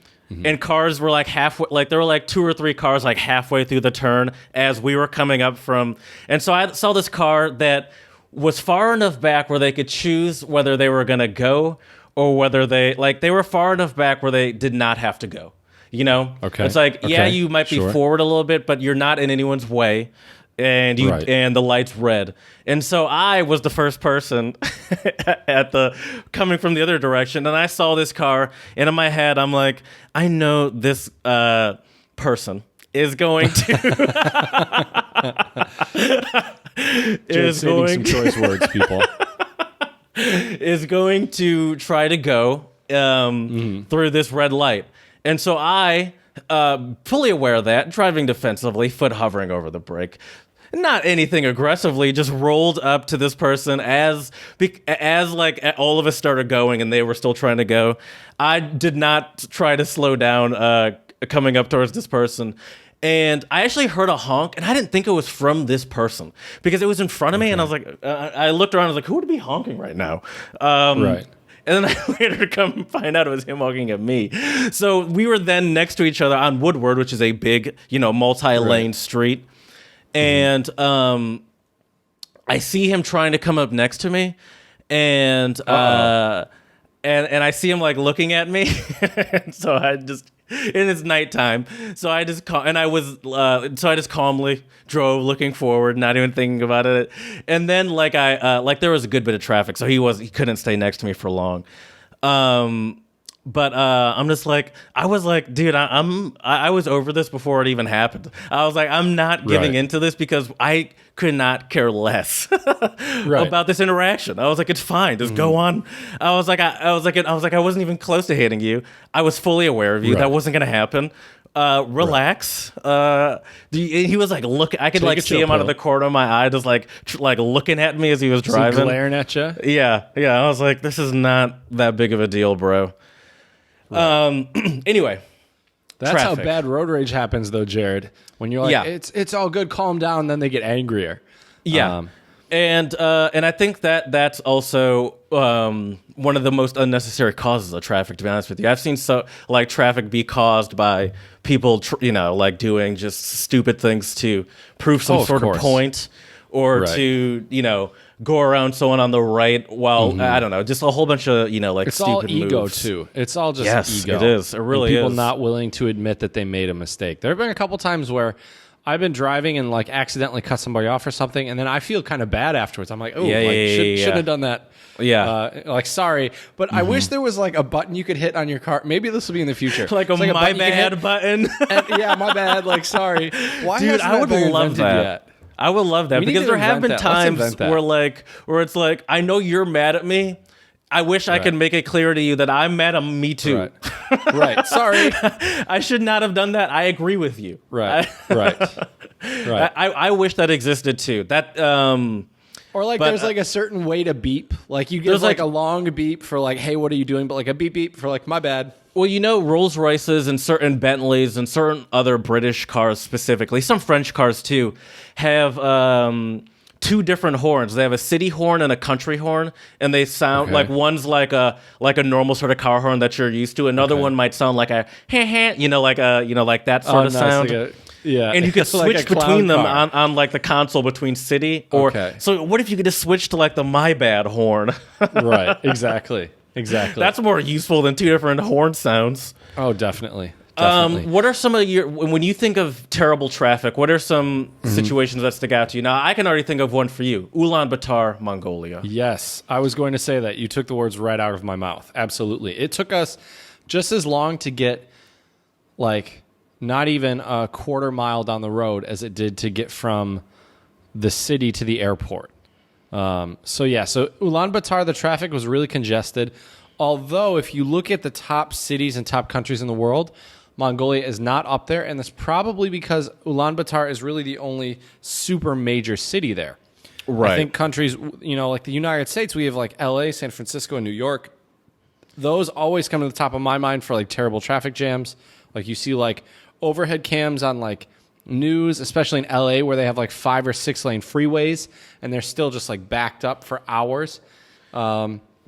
And cars were like halfway, like there were like 2 or 3 cars like halfway through the turn as we were coming up from. And so I saw this car that was far enough back where they could choose whether they were going to go or whether they were far enough back where they did not have to go. Okay. It's like, yeah, Okay. you might be Sure. forward a little bit, but you're not in anyone's way. And Right. and the light's red. And so I was the first person coming from the other direction, and I saw this car, and in my head I'm like, I know this person is going to Some choice words, people. is going to try to go through this red light. And so I, fully aware of that, driving defensively, foot hovering over the brake, not anything aggressively, just rolled up to this person as like all of us started going and they were still trying to go. I did not try to slow down coming up towards this person. And I actually heard a honk, and I didn't think it was from this person because it was in front of me, and I was like, I looked around, I was like, who would be honking right now? Right. And then I later come find out it was him honking at me. So we were then next to each other on Woodward, which is a big, multi-lane street. And I see him trying to come up next to me, and I see him like looking at me. And so I just, and it's nighttime, so I just calmly drove, looking forward, not even thinking about it. And then there was a good bit of traffic, so he couldn't stay next to me for long. But I'm just like, I was like, dude, I was over this before it even happened. I was like, I'm not giving into this because I could not care less about this interaction. I was like, it's fine, just go on. I was like, I wasn't even close to hating you. I was fully aware of you. That wasn't gonna happen. Relax. He was like, look, I could Take like a see chill him out of pill. the corner of my eye, just like looking at me as he was driving, glaring at you. Yeah. I was like, this is not that big of a deal, bro. Anyway, That's traffic. how bad road rage happens, though, Jared. When you're like, it's all good, calm down, and then they get angrier. Yeah. And I think that's also one of the most unnecessary causes of traffic, to be honest with you. I've seen traffic be caused by people, like doing just stupid things to prove some sort of point, or to, go around someone on the right while, I don't know, just a whole bunch of, like It's stupid all ego, moves. too. It's all just ego. It is. It really people is. not willing to admit that they made a mistake. There have been a couple times where I've been driving and like accidentally cut somebody off or something, and then I feel kind of bad afterwards. I'm like, shouldn't have done that. Yeah. Sorry. But I wish there was like a button you could hit on your car. Maybe this will be in the future. like a my bad button. And, yeah, my bad. Like, sorry. Why Dude, hasn't I would been love invented that. yet? I would love that We need because to there have been invent that. Let's times invent that. where it's like, I know you're mad at me. I wish I could make it clear to you that I'm mad at me too. Right. Sorry. I should not have done that. I agree with you. Right. I wish that existed too. That Or like there's like a certain way to beep. Like you give like a long beep for like, hey, what are you doing? But like a beep beep for like, my bad. well, Rolls Royces and certain Bentleys and certain other British cars specifically, some French cars too, have two different horns. They have a city horn and a country horn, and they sound like one's like a normal sort of car horn that you're used to. Another one might sound like a like that sort of sound. And you could switch like between them car. on like the console between city or. So what if you could just switch to like the my bad horn? Right. Exactly. That's more useful than two different horn sounds. Oh, definitely. What are some of when you think of terrible traffic, what are some situations that stick out to you? Now, I can already think of one for you. Ulaanbaatar, Mongolia. Yes, I was going to say that. You took the words right out of my mouth. Absolutely. It took us just as long to get like not even a quarter mile down the road as it did to get from the city to the airport. So Ulaanbaatar, the traffic was really congested. Although if you look at the top cities and top countries in the world, Mongolia is not up there, and that's probably because Ulaanbaatar is really the only super major city there. Right. I think countries, like the United States, we have like LA, San Francisco, and New York. Those always come to the top of my mind for like terrible traffic jams. Like you see like overhead cams on like news, especially in LA where they have like 5 or 6 lane freeways and they're still just like backed up for hours.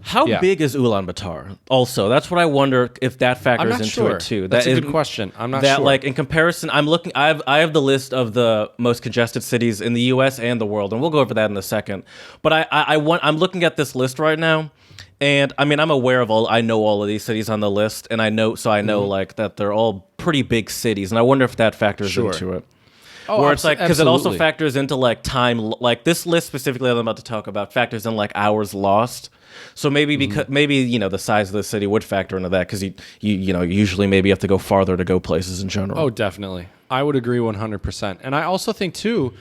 How big is Ulaanbaatar? Also, that's what I wonder if that factors into it too. That's a good question. I'm not sure. Like in comparison, I'm looking. I have the list of the most congested cities in the U.S. and the world, and we'll go over that in a second. But I'm looking at this list right now, and I mean I'm aware of I know all of these cities on the list, and I know like that they're all pretty big cities, and I wonder if that factors into it. Oh, where it's like because it also absolutely. factors into like time. Like this list specifically that I'm about to talk about factors in like hours lost. So maybe because the size of the city would factor into that because you usually maybe have to go farther to go places in general. Oh, definitely. I would agree 100%. And I also think too,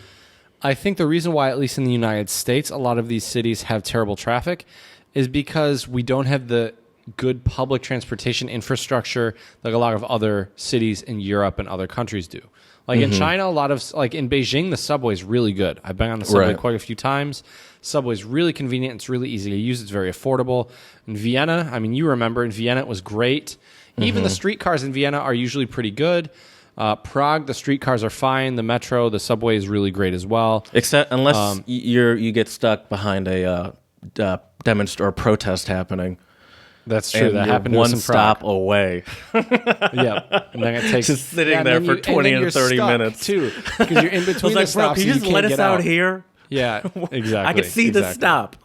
I think the reason why at least in the United States a lot of these cities have terrible traffic is because we don't have the good public transportation infrastructure like a lot of other cities in Europe and other countries do. Like in China, a lot of like in Beijing, the subway is really good. I've been on the subway quite a few times. Subway's really convenient. It's really easy to use. It's very affordable. In Vienna, I mean, you remember in Vienna it was great. Even the streetcars in Vienna are usually pretty good. Prague, the streetcars are fine. The metro, the subway is really great as well. Except unless you get stuck behind a demonstration or protest happening. That's true. And that you're happened to one us in stop Prague. away. Yeah, and then it takes Just sitting there for 20 and or 30 minutes. too, because you're in I was between the like, bro, stops. can you and just let can't us get out here? Yeah, exactly. I can see the stop.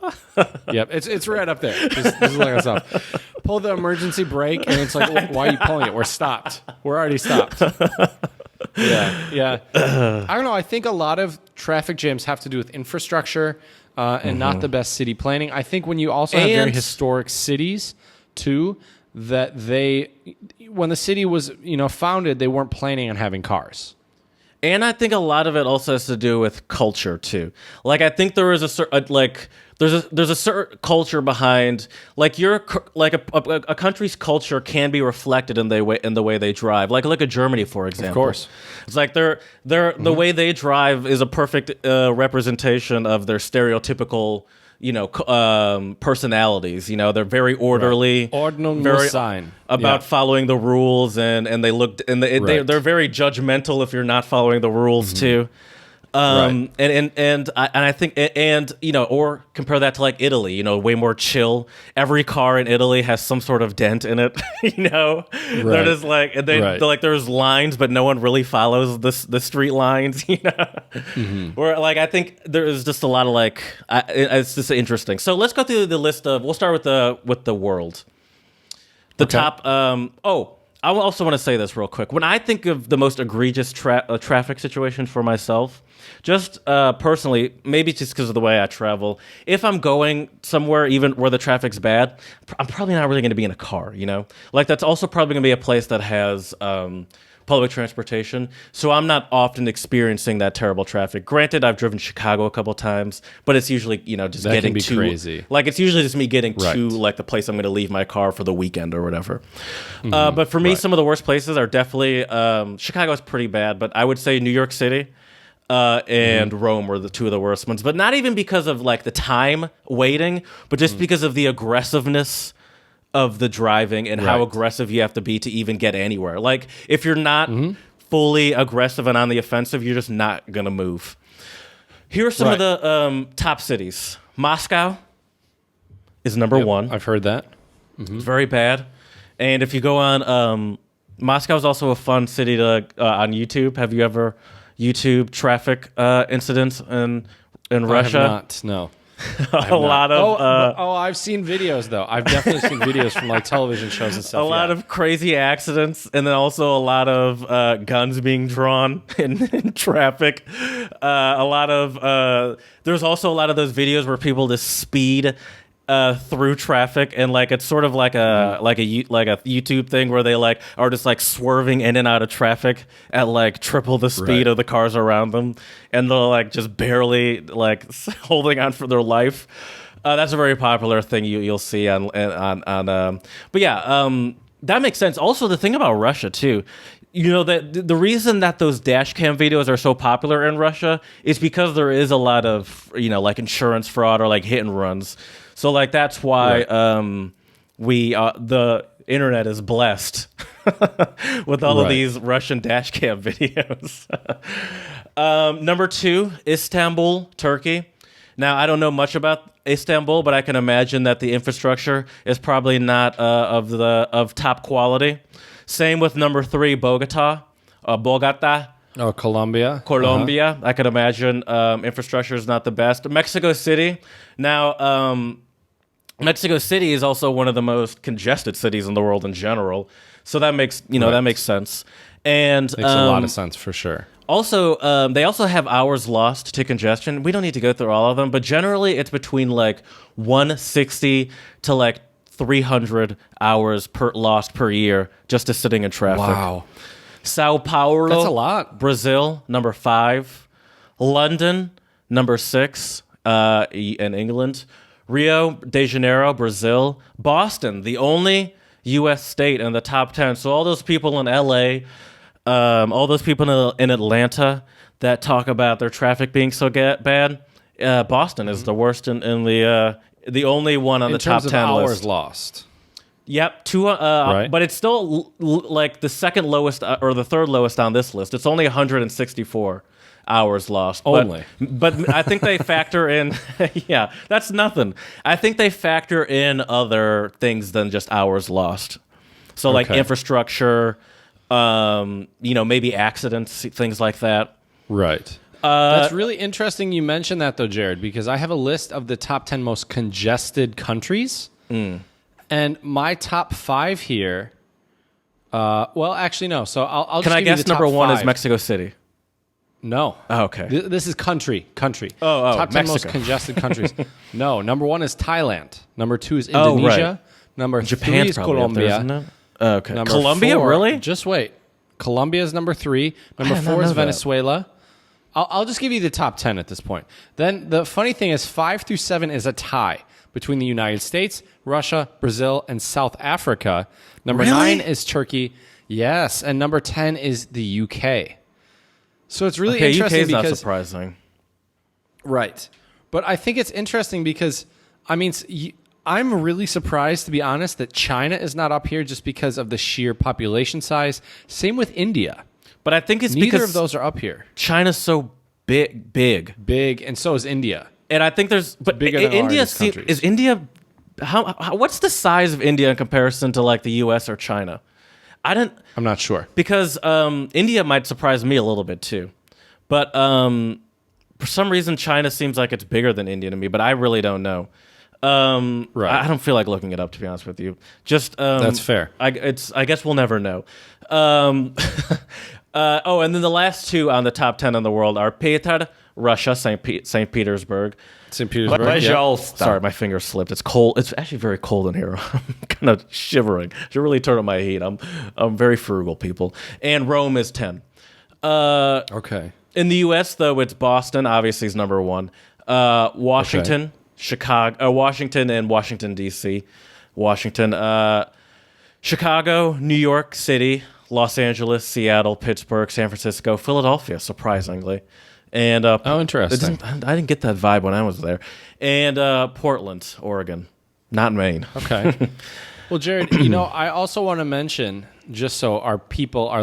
Yep, it's right up there. Just let us off. Pull the emergency brake, and it's like, why are you pulling it? We're stopped. We're already stopped. Yeah. I don't know. I think a lot of traffic jams have to do with infrastructure and not the best city planning. I think when you also have very And- historic cities too, that when the city was, founded, they weren't planning on having cars. And I think a lot of it also has to do with culture too. Like I think there is there's a certain culture behind a country's culture can be reflected in the way they drive. Like look at Germany, for example. Of course, it's like the way they drive is a perfect representation of their stereotypical personalities. They're very orderly, very sign about following the rules, and they look and they're very judgmental if you're not following the rules too. And I think or compare that to like Italy, way more chill. Every car in Italy has some sort of dent in it. They're just like they're like there's lines, but no one really follows the street lines. Where like I think there is just a lot of it's just interesting. So let's go through the list of. We'll start with the world. The top. I also want to say this real quick. When I think of the most egregious traffic situation for myself, just personally, maybe just because of the way I travel, if I'm going somewhere even where the traffic's bad, I'm probably not really going to be in a car, Like that's also probably going to be a place that has public transportation, so I'm not often experiencing that terrible traffic. Granted, I've driven Chicago a couple times, but it's usually just that getting can be to crazy. Like it's usually just me getting to like the place I'm going to leave my car for the weekend or whatever. But for me, some of the worst places are definitely Chicago's pretty bad, but I would say New York City and Rome were the two of the worst ones. But not even because of like the time waiting, but just because of the aggressiveness of the driving and how aggressive you have to be to even get anywhere. Like if you're not fully aggressive and on the offensive, you're just not gonna move. Here are some of the top cities. Moscow is number one. I've heard that. It's very bad. And if you go on, Moscow is also a fun city to on YouTube. Have you ever YouTube traffic incidents in Russia? I have not. No. lot of I've seen videos though. I've definitely seen videos from like television shows and stuff. A lot of crazy accidents, and then also a lot of guns being drawn in traffic. There's also a lot of those videos where people just speed through traffic, and like it's sort of like a YouTube thing where they like are just like swerving in and out of traffic at like triple the speed of the cars around them, and they're like just barely like holding on for their life. That's a very popular thing you'll see on. But yeah, that makes sense. Also, the thing about Russia too. That the reason that those dash cam videos are so popular in Russia is because there is a lot of like insurance fraud or like hit and runs. So like that's why the internet is blessed with all of these Russian dash cam videos. Number 2, Istanbul, Turkey. Now I don't know much about Istanbul, but I can imagine that the infrastructure is probably not of top quality. Same with number 3, Bogota. Oh, Colombia. I could imagine infrastructure is not the best. Mexico City. Now, Mexico City is also one of the most congested cities in the world in general. So that makes that makes sense. And makes a lot of sense for sure. Also, they also have hours lost to congestion. We don't need to go through all of them, but generally it's between like 160 to like 300 hours lost per year just to sitting in traffic. Wow. Sao Paulo. That's a lot. Brazil, number 5. London, number 6 in England. Rio de Janeiro, Brazil. Boston, the only U.S. state in the top 10. So all those people in L.A., all those people in Atlanta that talk about their traffic being so bad, Boston is the worst in the only one on the top 10 list. In terms of hours lost. Yep, but it's still like the second lowest or the third lowest on this list. It's only 164 hours lost. Only. But I think they factor in, yeah, that's nothing. I think they factor in other things than just hours lost. So like infrastructure, maybe accidents, things like that. Right. That's really interesting you mentioned that though, Jared, because I have a list of the top 10 most congested countries. And my top 5 here, well, actually, no. So I'll Can just I give you guess the top number 1 5. is Mexico City? No. Oh, okay. This is country. Oh, top 10 Mexico. most congested countries. No, number 1 is Thailand. Number 2 is Indonesia. Number 3 Japan's is probably up there, Colombia. isn't it? Okay. Number Colombia, 4 really? Just wait. Colombia is number 3. Number did not 4 is know that. Venezuela. I'll just give you the top 10 at this point. Then the funny thing is 5 through 7 is a tie between the United States, Russia, Brazil, and South Africa. Number Really? 9 is Turkey. Yes. And number 10 is the UK. So it's really Okay, UK interesting is not because... surprising. Right. But I think it's interesting because, I mean, I'm really surprised, to be honest, that China is not up here just because of the sheer population size. Same with India. But I think it's Neither because of those are up here. China's so big. Big, and so is India. And I think there's... But bigger than a lot of India these countries. is India... How what's the size of India in comparison to like the US or China? I'm not sure. Because India might surprise me a little bit too. But for some reason, China seems like it's bigger than India to me, but I really don't know. Right. I don't feel like looking it up, to be honest with you. Just That's fair. I guess we'll never know. And then the last 2 on the top 10 in the world are Peter, Russia, St. Petersburg. St. Petersburg. Sorry, my finger slipped. It's cold. It's actually very cold in here. I'm kind of shivering. Should really turn on my heat. I'm very frugal, people. And Rome is 10. Okay. In the U.S., though, it's Boston. Obviously, is number 1. Washington, Chicago, Washington, and Washington D.C. Washington, Chicago, New York City, Los Angeles, Seattle, Pittsburgh, San Francisco, Philadelphia. Surprisingly. And interesting. I didn't get that vibe when I was there. And Portland, Oregon, not Maine. Okay. Well, Jared, I also want to mention, just so our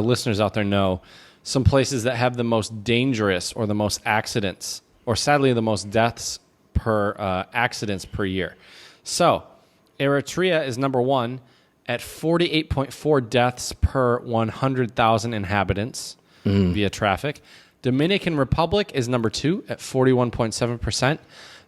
listeners out there know, some places that have the most dangerous or the most accidents, or sadly the most deaths per accidents per year. So, Eritrea is number 1 at 48.4 deaths per 100,000 inhabitants via traffic. Dominican Republic is number 2 at 41.7%.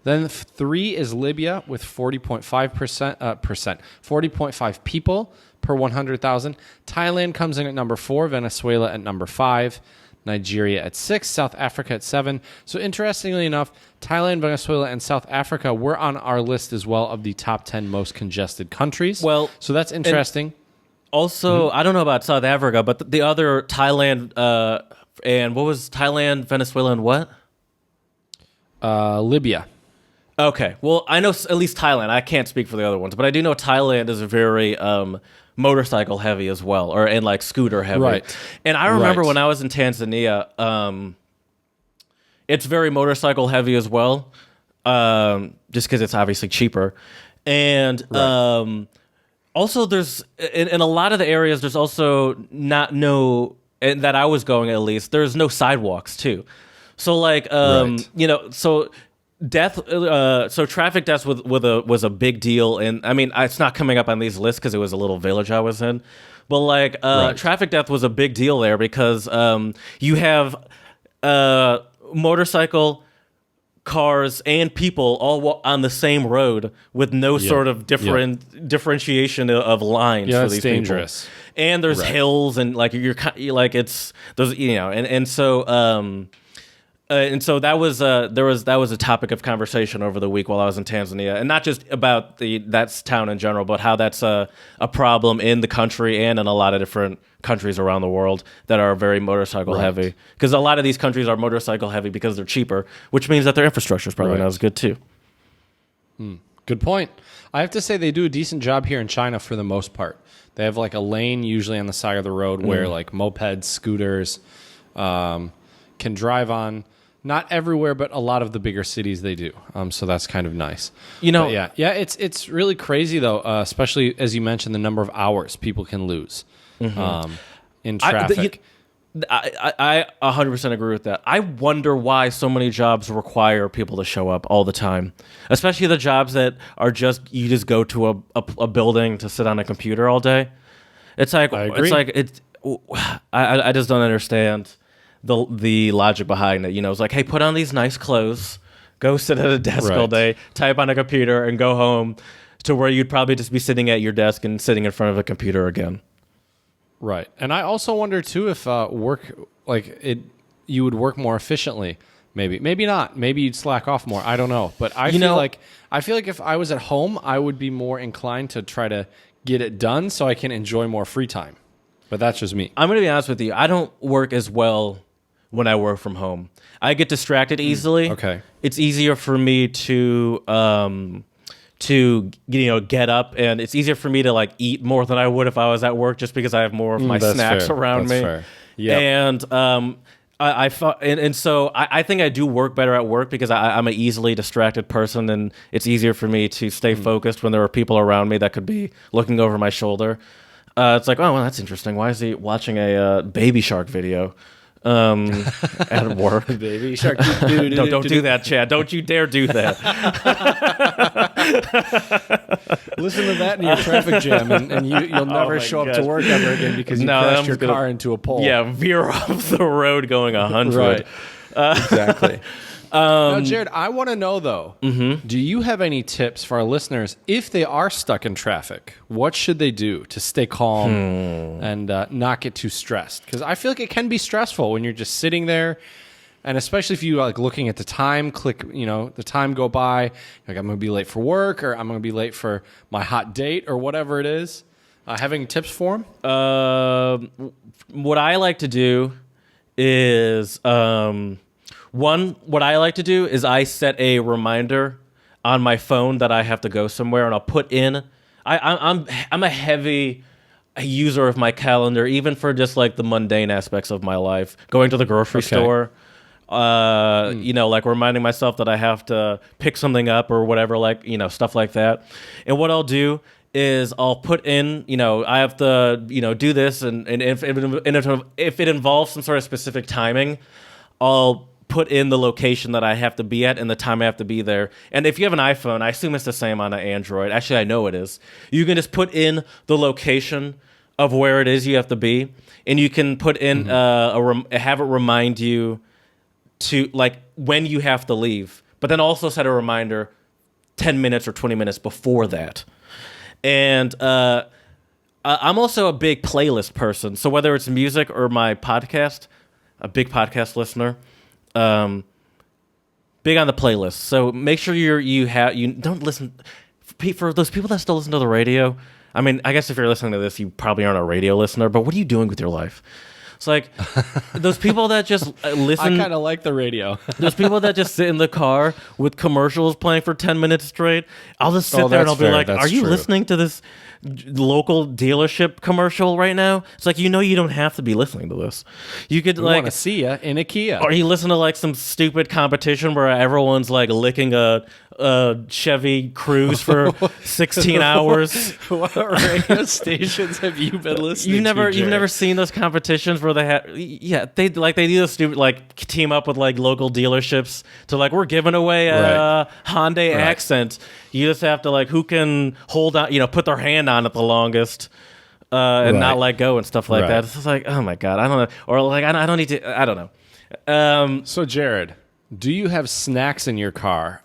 Then 3 is Libya with 40.5 people per 100,000. Thailand comes in at number 4, Venezuela at number 5, Nigeria at 6, South Africa at 7. So interestingly enough, Thailand, Venezuela, and South Africa were on our list as well of the top 10 most congested countries. Well, so that's interesting. Also, I don't know about South Africa, but the other Thailand, and what was Thailand, Venezuela, and what? Libya. Okay. Well, I know at least Thailand. I can't speak for the other ones, but I do know Thailand is very motorcycle heavy as well, and like scooter heavy. Right. And I remember Right. when I was in Tanzania, it's very motorcycle heavy as well, just because it's obviously cheaper. And also there's, in a lot of the areas, there's also and that I was going at least, there's no sidewalks too. So like, so traffic deaths was a big deal, and I mean it's not coming up on these lists because it was a little village I was in, but like traffic death was a big deal there because you have motorcycle, cars, and people all on the same road with no sort of differentiation of lines for these dangerous. people. And there's hills and like you're like it's there's and so that was a topic of conversation over the week while I was in Tanzania, and not just about that's town in general, but how that's a problem in the country and in a lot of different countries around the world that are very motorcycle heavy. Because a lot of these countries are motorcycle heavy because they're cheaper, which means that their infrastructure is probably not as good too. Good point. I have to say they do a decent job here in China for the most part. They have like a lane usually on the side of the road where like mopeds, scooters can drive on. Not everywhere, but a lot of the bigger cities they do. So that's kind of nice. But it's really crazy though, especially as you mentioned, the number of hours people can lose in traffic. I 100% agree with that. I wonder why so many jobs require people to show up all the time, especially the jobs that are you just go to a building to sit on a computer all day. It's like I just don't understand the logic behind it. It's like, hey, put on these nice clothes, go sit at a desk all day, type on a computer, and go home to where you'd probably just be sitting at your desk and sitting in front of a computer again. Right. And I also wonder too if you would work more efficiently. Maybe not. Maybe you'd slack off more. I don't know. But I feel like if I was at home, I would be more inclined to try to get it done so I can enjoy more free time. But that's just me. I'm going to be honest with you. I don't work as well when I work from home. I get distracted easily. Okay. It's easier for me to get up, and it's easier for me to like eat more than I would if I was at work, just because I have more of my snacks around me. Fair. Yeah. And I thought, and so I think I do work better at work because I'm an easily distracted person, and it's easier for me to stay focused when there are people around me that could be looking over my shoulder. It's like, oh, well, that's interesting. Why is he watching a Baby Shark video at work? Baby Shark. Don't do that, Chad. Don't you dare do that. Listen to that in your traffic jam, and you'll never show up to work ever again because you crashed your car into a pole. Yeah, veer off the road going 100. Right. Exactly. Now, Jared, I want to know, though, do you have any tips for our listeners if they are stuck in traffic? What should they do to stay calm and not get too stressed? Because I feel like it can be stressful when you're just sitting there, and especially if you like looking at the time, the time go by, like I'm going to be late for work, or I'm going to be late for my hot date, or whatever it is. Having tips for them? What I like to do is... what I like to do is I set a reminder on my phone that I have to go somewhere, and I'll put in. I'm a heavy user of my calendar, even for just like the mundane aspects of my life. Going to the grocery store, like reminding myself that I have to pick something up or whatever, like stuff like that. And what I'll do is I'll put in, I have to, do this, and if it involves some sort of specific timing, I'll put in the location that I have to be at and the time I have to be there. And if you have an iPhone, I assume it's the same on an Android. Actually, I know it is. You can just put in the location of where it is you have to be, and you can put in have it remind you to like when you have to leave, but then also set a reminder 10 minutes or 20 minutes before that. And I'm also a big playlist person, so whether it's music or my podcast, a big podcast listener. Big on the playlist. So make sure you don't listen for those people that still listen to the radio. I mean, I guess if you're listening to this, you probably aren't a radio listener, but what are you doing with your life? It's like those people that just listen. I kind of like the radio. Those people that just sit in the car with commercials playing for 10 minutes straight. I'll just sit there and I'll be like, are you listening to this local dealership commercial right now? It's like, you don't have to be listening to this. You could want to see ya in a Kia. Or you listen to like some stupid competition where everyone's like licking a Chevy Cruise for 16 hours. What radio stations have you been listening you've to? never seen those competitions where they do this stupid like team up with like local dealerships to like, we're giving away a Hyundai Accent. You just have to like, who can hold on, put their hand on it the longest. And not let go and stuff like that. It's just like, oh my God, I don't know. Or like, I don't need to, I don't know. So Jared, do you have snacks in your car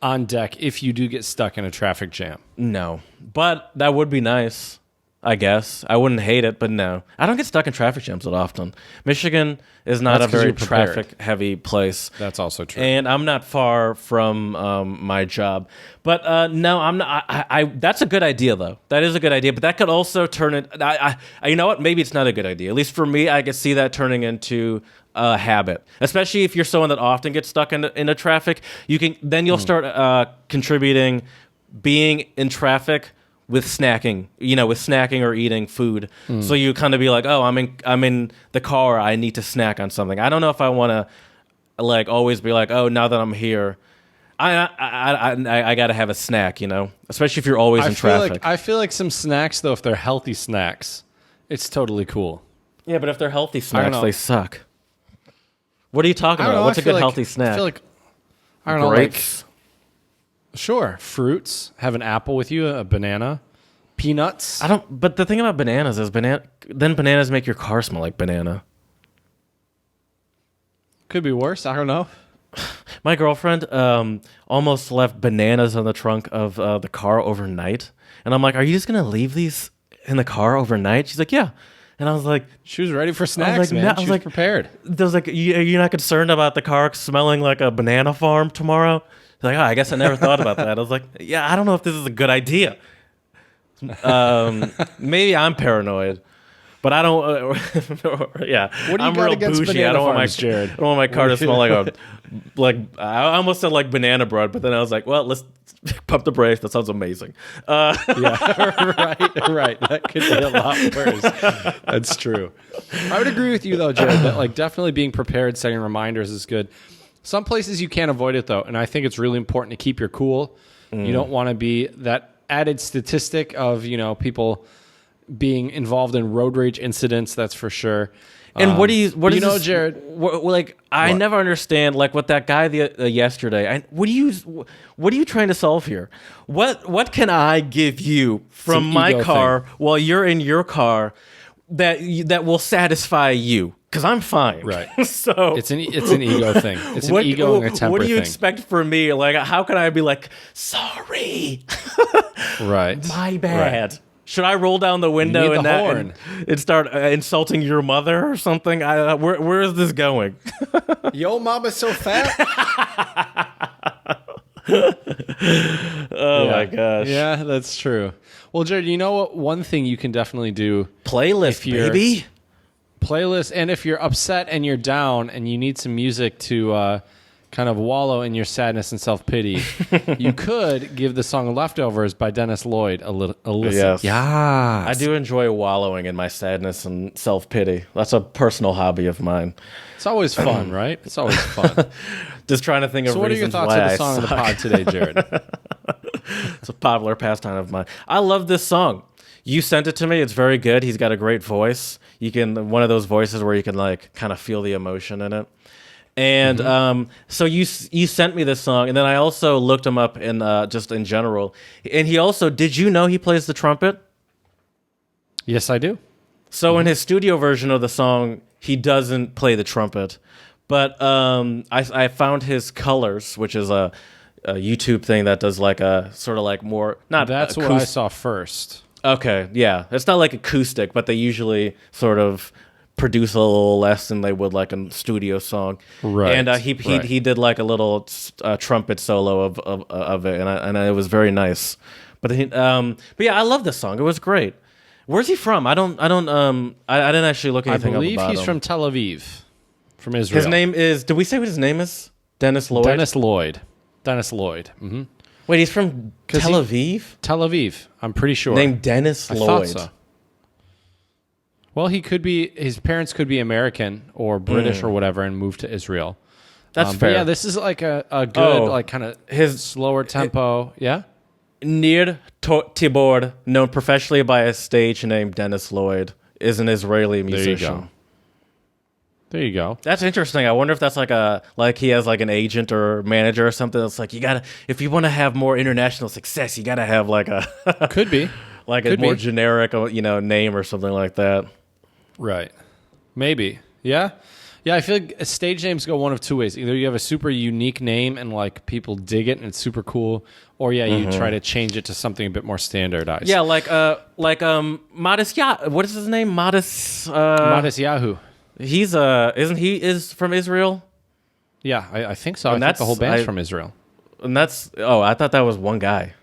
on deck if you do get stuck in a traffic jam? No, but that would be nice, I guess. I wouldn't hate it, but no. I don't get stuck in traffic jams that often. Michigan is not a very traffic-heavy place. That's also true. And I'm not far from my job. But no, I'm not. That's a good idea, though. That is a good idea, but that could also turn it... you know what? Maybe it's not a good idea. At least for me, I could see that turning into a habit, especially if you're someone that often gets stuck into traffic. You'll start contributing being in traffic with snacking or eating food. So you kind of be like, oh, I'm in the car, I need to snack on something. I don't know if I want to like always be like, oh, now that I'm here, I got to have a snack, especially if you're always in traffic. I feel like some snacks, though, if they're healthy snacks, it's totally cool. Yeah, but if they're healthy snacks, they suck. What are you talking about? What's a good healthy snack? I feel like, I don't Grapes? know, sure, fruits. Have an apple with you, a banana, peanuts. But the thing about bananas is then bananas make your car smell like banana. Could be worse. I don't know. My girlfriend almost left bananas on the trunk of the car overnight. And I'm like, are you just going to leave these in the car overnight? She's like, yeah. And I was like, She was ready for snacks, like, man. no, I She was was like- prepared. there was like, you're not concerned about the car smelling like a banana farm tomorrow? Like, oh, I guess I never thought about that. I was like, yeah, I don't know if this is a good idea. Maybe I'm paranoid, but I don't. Yeah, What do you I'm got real against bougie. banana I don't want farms, Jared? I don't want my car to smell like I almost said like banana bread, but then I was like, well, let's pump the brakes. That sounds amazing. Yeah, right. That could be a lot worse. That's true. I would agree with you though, Jared. That like definitely being prepared, setting reminders is good. Some places you can't avoid it though, and I think it's really important to keep your cool. You don't want to be that added statistic of people being involved in road rage incidents. That's for sure. And what is this, Jared? I never understand like what that guy yesterday. What are you trying to solve here? What can I give you from It's an my ego car thing. while you're in your car that will satisfy you? Because I'm fine. Right. So It's an ego thing. It's an ego and a temper what do you thing. expect from me? Like, how can I be like, sorry, Right. my bad? Right. Should I roll down the window need and, the horn. and start insulting your mother or something? Where is this going? Yo, mama's so fat. Oh my gosh. Yeah, that's true. Well, Jared, you know what? One thing you can definitely do, Playlist, If you're- baby. playlist, and if you're upset and you're down and you need some music to kind of wallow in your sadness and self-pity, you could give the song Leftovers by Dennis Lloyd a listen. Yes. Yeah. I do enjoy wallowing in my sadness and self-pity. That's a personal hobby of mine. It's always fun, right? It's always fun. Just trying to think of So what are your reasons thoughts why of the I song of the suck. pod today, Jared? It's a popular pastime of mine. I love this song. You sent it to me. It's very good. He's got a great voice. You can one of those voices where you can like kind of feel the emotion in it. And so you sent me this song, and then I also looked him up in just in general. And he also, did you know he plays the trumpet? Yes, I do. So in his studio version of the song, he doesn't play the trumpet. But I found his Colors, which is a YouTube thing that does like a sort of like more not. That's what I saw first. Okay, yeah, it's not like acoustic, but they usually sort of produce a little less than they would like a studio song. Right. And he did like a little trumpet solo of it, and it was very nice. But yeah, I love this song. It was great. Where's he from? I didn't actually look I anything up believe about he's him. from Tel Aviv, from Israel. His name is. Did we say what his name is? Dennis Lloyd. Dennis Lloyd. Dennis Lloyd. Mm-hmm. Wait, he's from Tel Aviv. Tel Aviv. I'm pretty sure. Named Dennis I Lloyd. thought so. Well, he could be. His parents could be American or British or whatever, and moved to Israel. That's But fair. yeah, this is like a good, Oh, like kind of his- slower tempo. Yeah. Nir Tibor, known professionally by a stage name Dennis Lloyd, is an Israeli musician. There you go. That's interesting. I wonder if that's like he has like an agent or manager or something. That's like if you want to have more international success, you gotta have like a Could be. like a Could more be. generic name or something like that. Right. Maybe. Yeah. Yeah, I feel like stage names go one of two ways. Either you have a super unique name and like people dig it and it's super cool, or you try to change it to something a bit more standardized. Yeah, Modest what is his name? Modest Modest Yahoo. He's isn't he is from Israel? Yeah, I think so. And I think the whole that's- band's I- from Israel. And that's I thought that was one guy.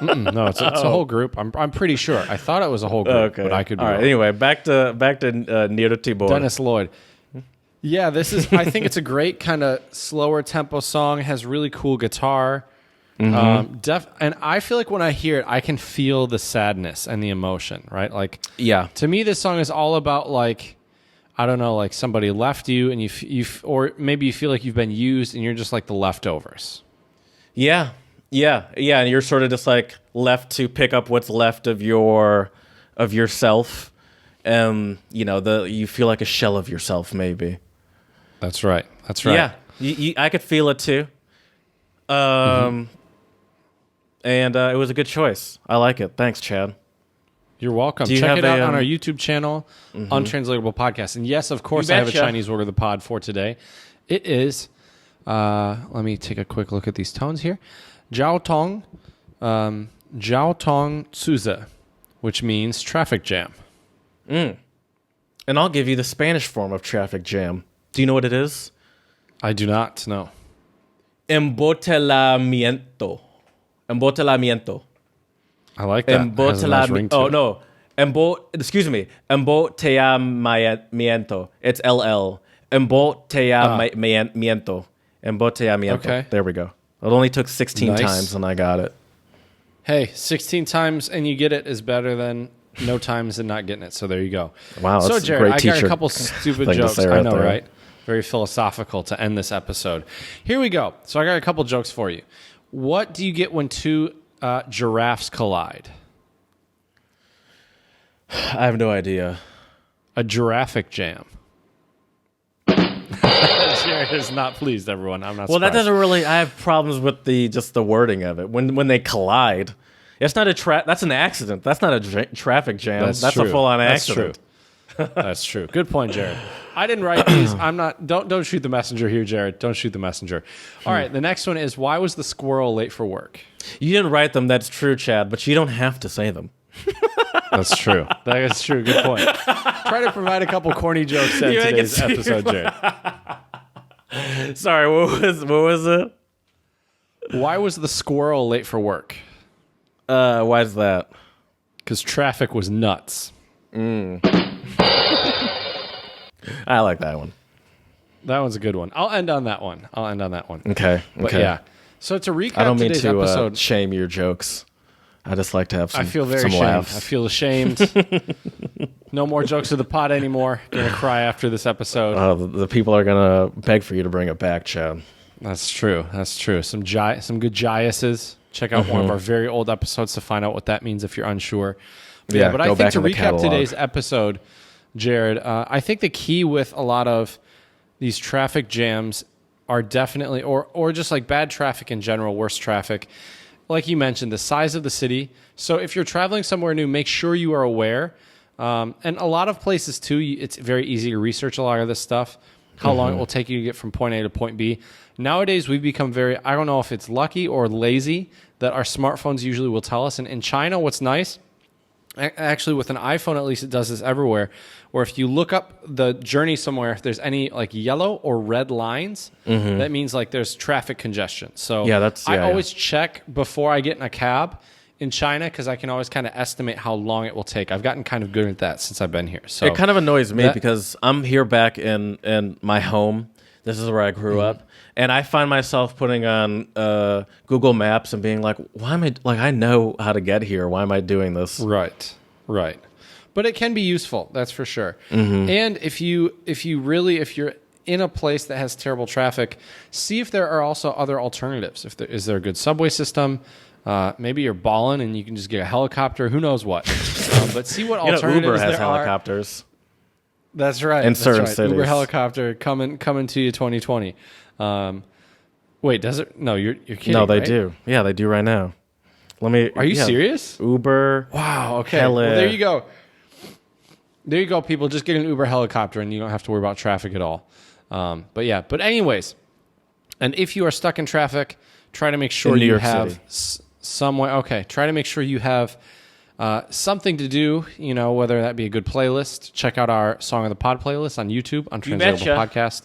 No, it's a whole group. I'm pretty sure. I thought it was a whole group, but I could be All right. wrong. Anyway, back to Nir Tibor. Dennis Lloyd. Yeah, this is. I think it's a great kind of slower tempo song. It has really cool guitar. And I feel like when I hear it, I can feel the sadness and the emotion. Right, like Yeah. to me, this song is all about like, I don't know, like somebody left you, and or maybe you feel like you've been used, and you're just like the leftovers. Yeah. And you're sort of just like left to pick up what's left of yourself. You feel like a shell of yourself, maybe. That's right. That's right. Yeah. I could feel it too. And it was a good choice. I like it. Thanks, Chad. You're welcome. Do you Check have it out a, on our YouTube channel, Untranslatable Podcast. And yes, of course, You I have a betcha. Chinese word of the pod for today. It is, let me take a quick look at these tones here. Jiao Tong Suze, which means traffic jam. And I'll give you the Spanish form of traffic jam. Do you know what it is? I do not know. Embotelamiento. Embotelamiento. I like that. It has a nice ring to it. No. Excuse me. Embotellamiento. It's LL. Embotellamiento. Embotellamiento. Okay. There we go. It only took 16 Nice. times and I got it. Hey, 16 times and you get it is better than no times and not getting it. So there you go. Wow, So that's a Jared, great I got teacher a couple stupid thing to jokes. say I right know, there. right? Very philosophical to end this episode. Here we go. So I got a couple jokes for you. What do you get when two giraffes collide? I have no idea. A giraffic jam. Jared is not pleased, everyone. I'm not Well, that surprised. doesn't really. I have problems with the wording of it. When they collide, it's not a that's an accident. That's not a traffic jam. That's true. a full on That's accident. true. That's true. Good point, Jared. I didn't write these. I'm not. Don't shoot the messenger here, Jared. Don't shoot the messenger. All right. The next one is, why was the squirrel late for work? You didn't write them. That's true, Chad. But you don't have to say them. That's true. That is true. Good point. Try to provide a couple corny jokes in You make it today's episode, Jared. Sorry. What was it? Why was the squirrel late for work? Why is that? Because traffic was nuts. I like that one. That one's a good one. I'll end on that one. Okay. But yeah. So to recap I don't mean today's to episode, shame your jokes. I just like to have some. I feel very some ashamed. laughs. I feel ashamed. No more jokes of the pod anymore. Gonna cry after this episode. The people are gonna beg for you to bring it back, Chad. That's true. That's true. Some good giases. Check out one of our very old episodes to find out what that means if you're unsure. But I go think back to in the recap catalog. today's episode, Jared, I think the key with a lot of these traffic jams are definitely, or just like bad traffic in general, worse traffic. Like you mentioned, the size of the city. So if you're traveling somewhere new, make sure you are aware. And a lot of places too, it's very easy to research a lot of this stuff. How long it will take you to get from point A to point B. Nowadays, we've become very, I don't know if it's lucky or lazy that our smartphones usually will tell us. And in China, what's nice, actually with an iPhone at least, it does this everywhere, where if you look up the journey somewhere, if there's any like yellow or red lines, that means like there's traffic congestion. So I always check before I get in a cab in China, because I can always kind of estimate how long it will take. I've gotten kind of good at that since I've been here. So it kind of annoys me because I'm here back in my home. This is where I grew up. And I find myself putting on Google Maps and being like, why am I, like, I know how to get here. Why am I doing this? Right. But it can be useful, that's for sure. And if you're in a place that has terrible traffic, see if there are also other alternatives. Is there a good subway system? Maybe you're balling and you can just get a helicopter. Who knows what? But see what alternatives Uber has there are. helicopters. That's right. In certain cities. Uber helicopter coming to you 2020. Wait, does it? No, you're kidding. No, they right? do. Yeah, they do right now. Are you serious? Uber. Wow. Okay. Well, there you go. There you go, people. Just get an Uber helicopter, and you don't have to worry about traffic at all. But anyways, and if you are stuck in traffic, try to make sure you have some way. Okay, try to make sure you have something to do. You know, whether that be a good playlist. Check out our Song of the Pod playlist on YouTube, Untranslatable Podcast.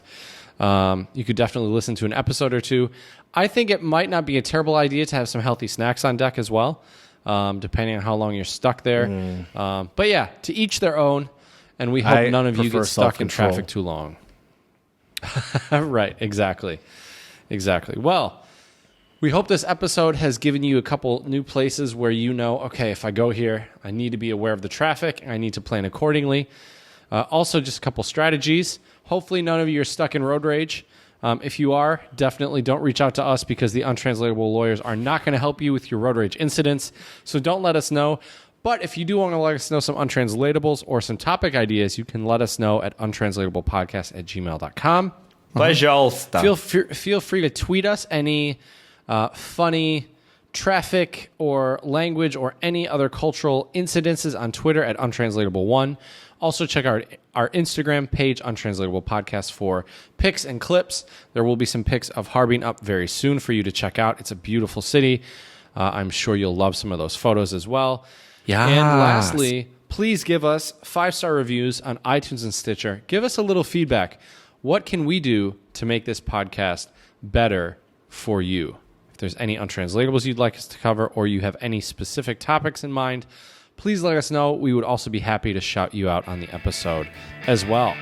You could definitely listen to an episode or two. I think it might not be a terrible idea to have some healthy snacks on deck as well, depending on how long you're stuck there. But yeah, to each their own, and we hope none of you get stuck in traffic too long. Right, exactly. Well, we hope this episode has given you a couple new places where you know, okay, if I go here, I need to be aware of the traffic, and I need to plan accordingly. Also, just a couple strategies. Hopefully none of you are stuck in road rage. If you are, definitely don't reach out to us, because the untranslatable lawyers are not going to help you with your road rage incidents. So don't let us know. But if you do want to let us know some untranslatables or some topic ideas, you can let us know at untranslatablepodcast@gmail.com. Feel free to tweet us any funny traffic or language or any other cultural incidences on Twitter at untranslatable1. Also, check out our Instagram page, Untranslatable Podcast, for pics and clips. There will be some pics of Harbin up very soon for you to check out. It's a beautiful city. I'm sure you'll love some of those photos as well. Yeah. And lastly, please give us 5-star reviews on iTunes and Stitcher. Give us a little feedback. What can we do to make this podcast better for you? If there's any untranslatables you'd like us to cover, or you have any specific topics in mind, please let us know. We would also be happy to shout you out on the episode as well.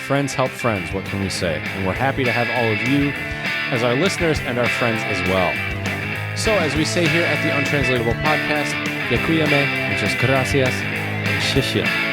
Friends help friends, what can we say? And we're happy to have all of you as our listeners and our friends as well. So as we say here at the Untranslatable Podcast, Děkujeme, muchas gracias, 谢谢.